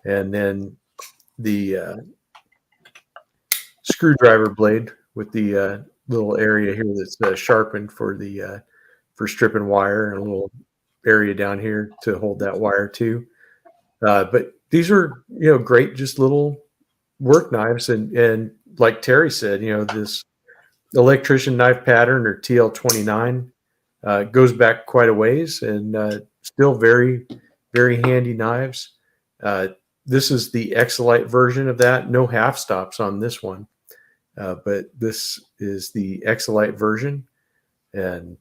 and then the screwdriver blade with the little area here that's sharpened for the for stripping wire, and a little area down here to hold that wire too. But these are, you know, great, just little work knives, and like Terry said, you know, this Electrician knife pattern, or TL29, goes back quite a ways, and still very, very handy knives. This is the Exolite version of that. No half stops on this one, but this is the Exolite version, and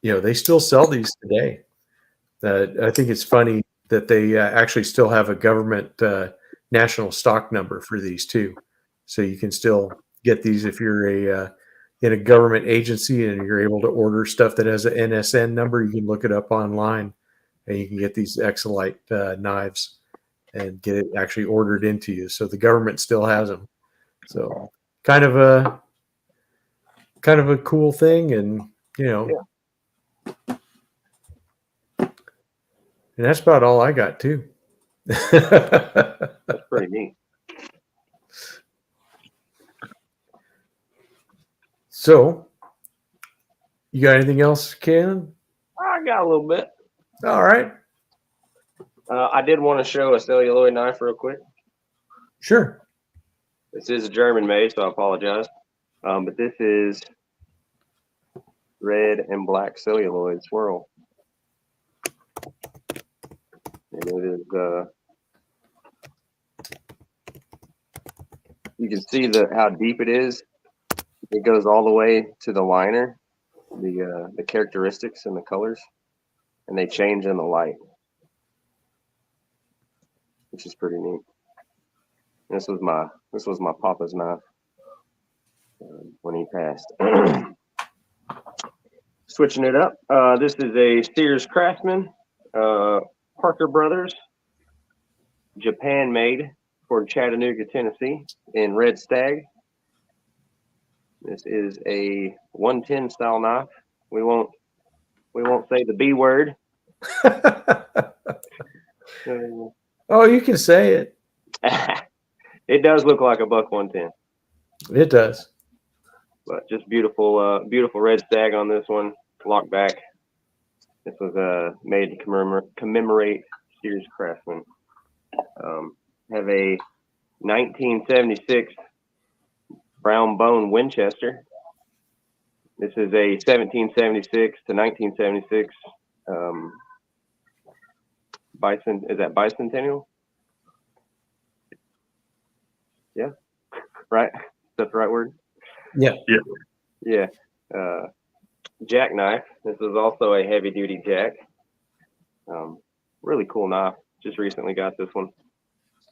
you know, they still sell these today. I think it's funny that they actually still have a government national stock number for these too, so you can still get these if you're in a government agency and you're able to order stuff that has an NSN number. You can look it up online, and you can get these Exolite knives and get it actually ordered into you. So the government still has them. So kind of a kind of a cool thing, and you know, and that's about all I got too. That's pretty neat. So, you got anything else, Ken? I got a little bit. All right, I did want to show a celluloid knife real quick. sure. This is a German made, so I apologize. But this is red and black celluloid swirl. And it is, you can see how deep it is. It goes all the way to the liner, the characteristics and the colors, and they change in the light, which is pretty neat. This was my papa's knife when he passed. Switching it up, this is a Sears Craftsman, Parker Brothers, Japan made for Chattanooga, Tennessee, in red stag. This is a 110 style knife. We won't say the B word. Oh, you can say it. It does look like a buck 110. It does. But just beautiful, beautiful red stag on this one. Lock back. This was made to commemorate Sears Craftsman. Have a 1976 brown bone Winchester. This is a 1776 to 1976 bison. Is that bicentennial? Yeah, right. That's the right word. Yeah. Yeah. Jackknife. This is also a heavy duty jack. Really cool knife. Just recently got this one.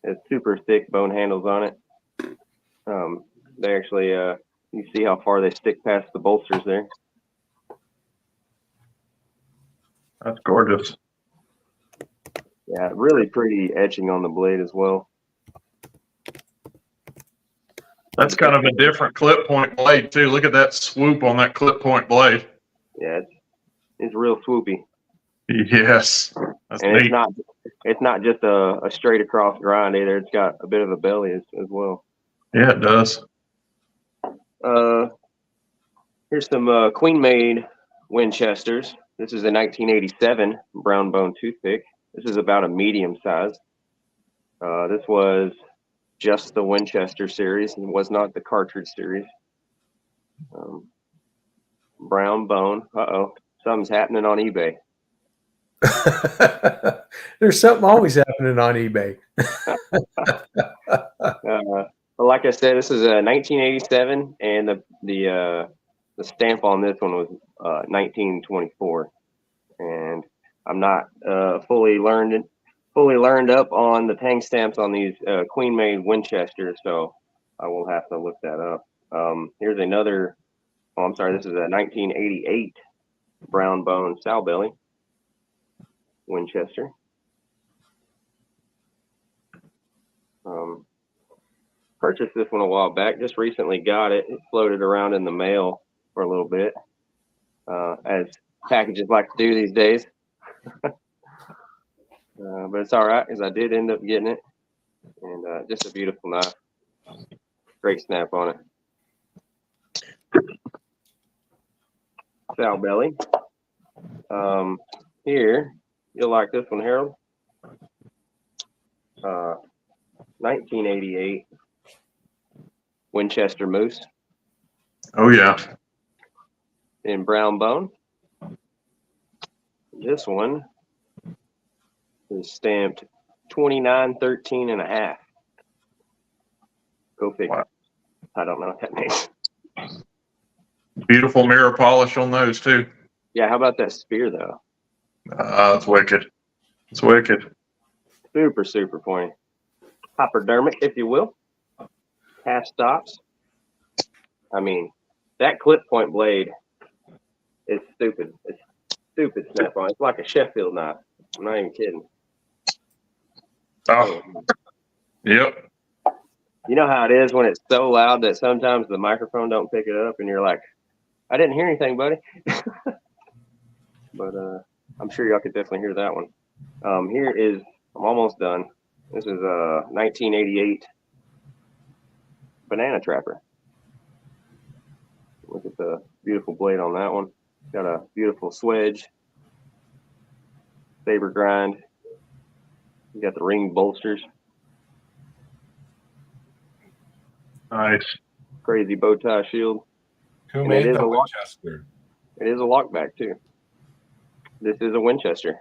It's super thick bone handles on it. They actually, you see how far they stick past the bolsters there. That's gorgeous. Yeah, really pretty etching on the blade as well. That's kind of a different clip point blade too. Look at that swoop on that clip point blade. Yeah, it's real swoopy. Yes, that's And neat. it's not just a straight across grind either. It's got a bit of a belly as well. Yeah, it does. Here's some Queen made Winchesters. This is a 1987 brown bone toothpick. This is about a medium size. This was just the Winchester series and was not the cartridge series. Brown bone. Uh-oh, something's happening on eBay. There's something always happening on eBay. But like I said, this is a 1987, and the stamp on this one was 1924. And I'm not fully learned up on the tang stamps on these Queen made Winchester, so I will have to look that up. Here's another. Oh, I'm sorry. This is a 1988 brown bone sow belly Winchester. Purchased this one a while back. Just recently got it. It floated around in the mail for a little bit, as packages like to do these days. But it's all right because I did end up getting it, and just a beautiful knife. Great snap on it. Sow belly. Here, you'll like this one, Harold. 1988 Winchester Moose Oh yeah. in brown bone. This one is stamped 2913 and a half. Go figure. Wow. I don't know what that means. Beautiful mirror polish on those too. Yeah, how about that spear though? It's wicked. It's wicked. Super, super pointy. Hypodermic, if you will. Half stops. I mean, that clip point blade is stupid. It's stupid snap on. It's like a Sheffield knife. I'm not even kidding. Oh, yep. You know how it is when it's so loud that sometimes the microphone don't pick it up, and you're like, I didn't hear anything, buddy. But I'm sure y'all could definitely hear that one. Here is, I'm almost done. This is a 1988 banana trapper. Look at the beautiful blade on that one. Got a beautiful swedge, saber grind. You got the ring bolsters. Nice. Crazy bow tie shield. Who And made it is the a lock- Winchester? It is a lockback too. This is a Winchester.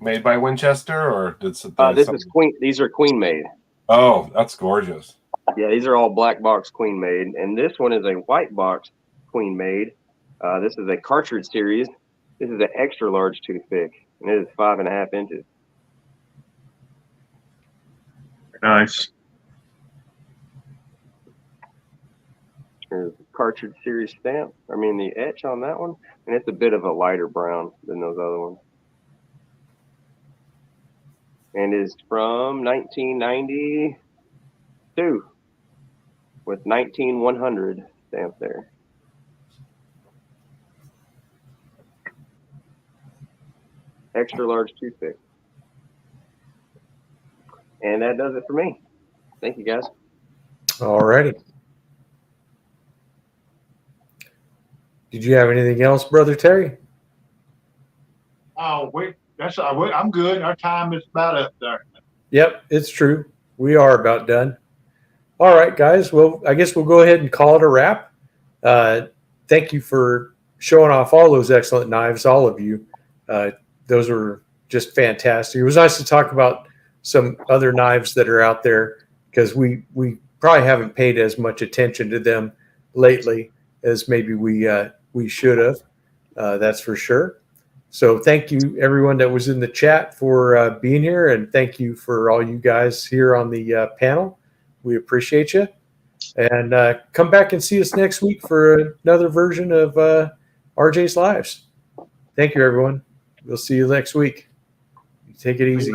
Made by Winchester, or did This is Queen. These are Queen made. Oh, that's gorgeous. Yeah, these are all black box Queen made, and this one is a white box Queen made. This is a cartridge series. This is an extra large toothpick, and it is 5.5 inches. Nice. There's the cartridge series stamp. I mean the etch on that one, and it's a bit of a lighter brown than those other ones. And is from 1992 with 19100 stamped there. Extra large toothpick. And that does it for me. Thank you, guys. All righty. Did you have anything else, Brother Terry? Oh, I'm good. Our time is about up there. Yep, it's true. We are about done. All right, guys. Well, I guess we'll go ahead and call it a wrap. Thank you for showing off all those excellent knives, all of you. Those were just fantastic. It was nice to talk about some other knives that are out there because we probably haven't paid as much attention to them lately as maybe we should have. That's for sure. So thank you, everyone that was in the chat, for being here, and thank you for all you guys here on the panel. We appreciate you. And come back and see us next week for another version of RJ's Lives. Thank you, everyone. We'll see you next week. Take it easy.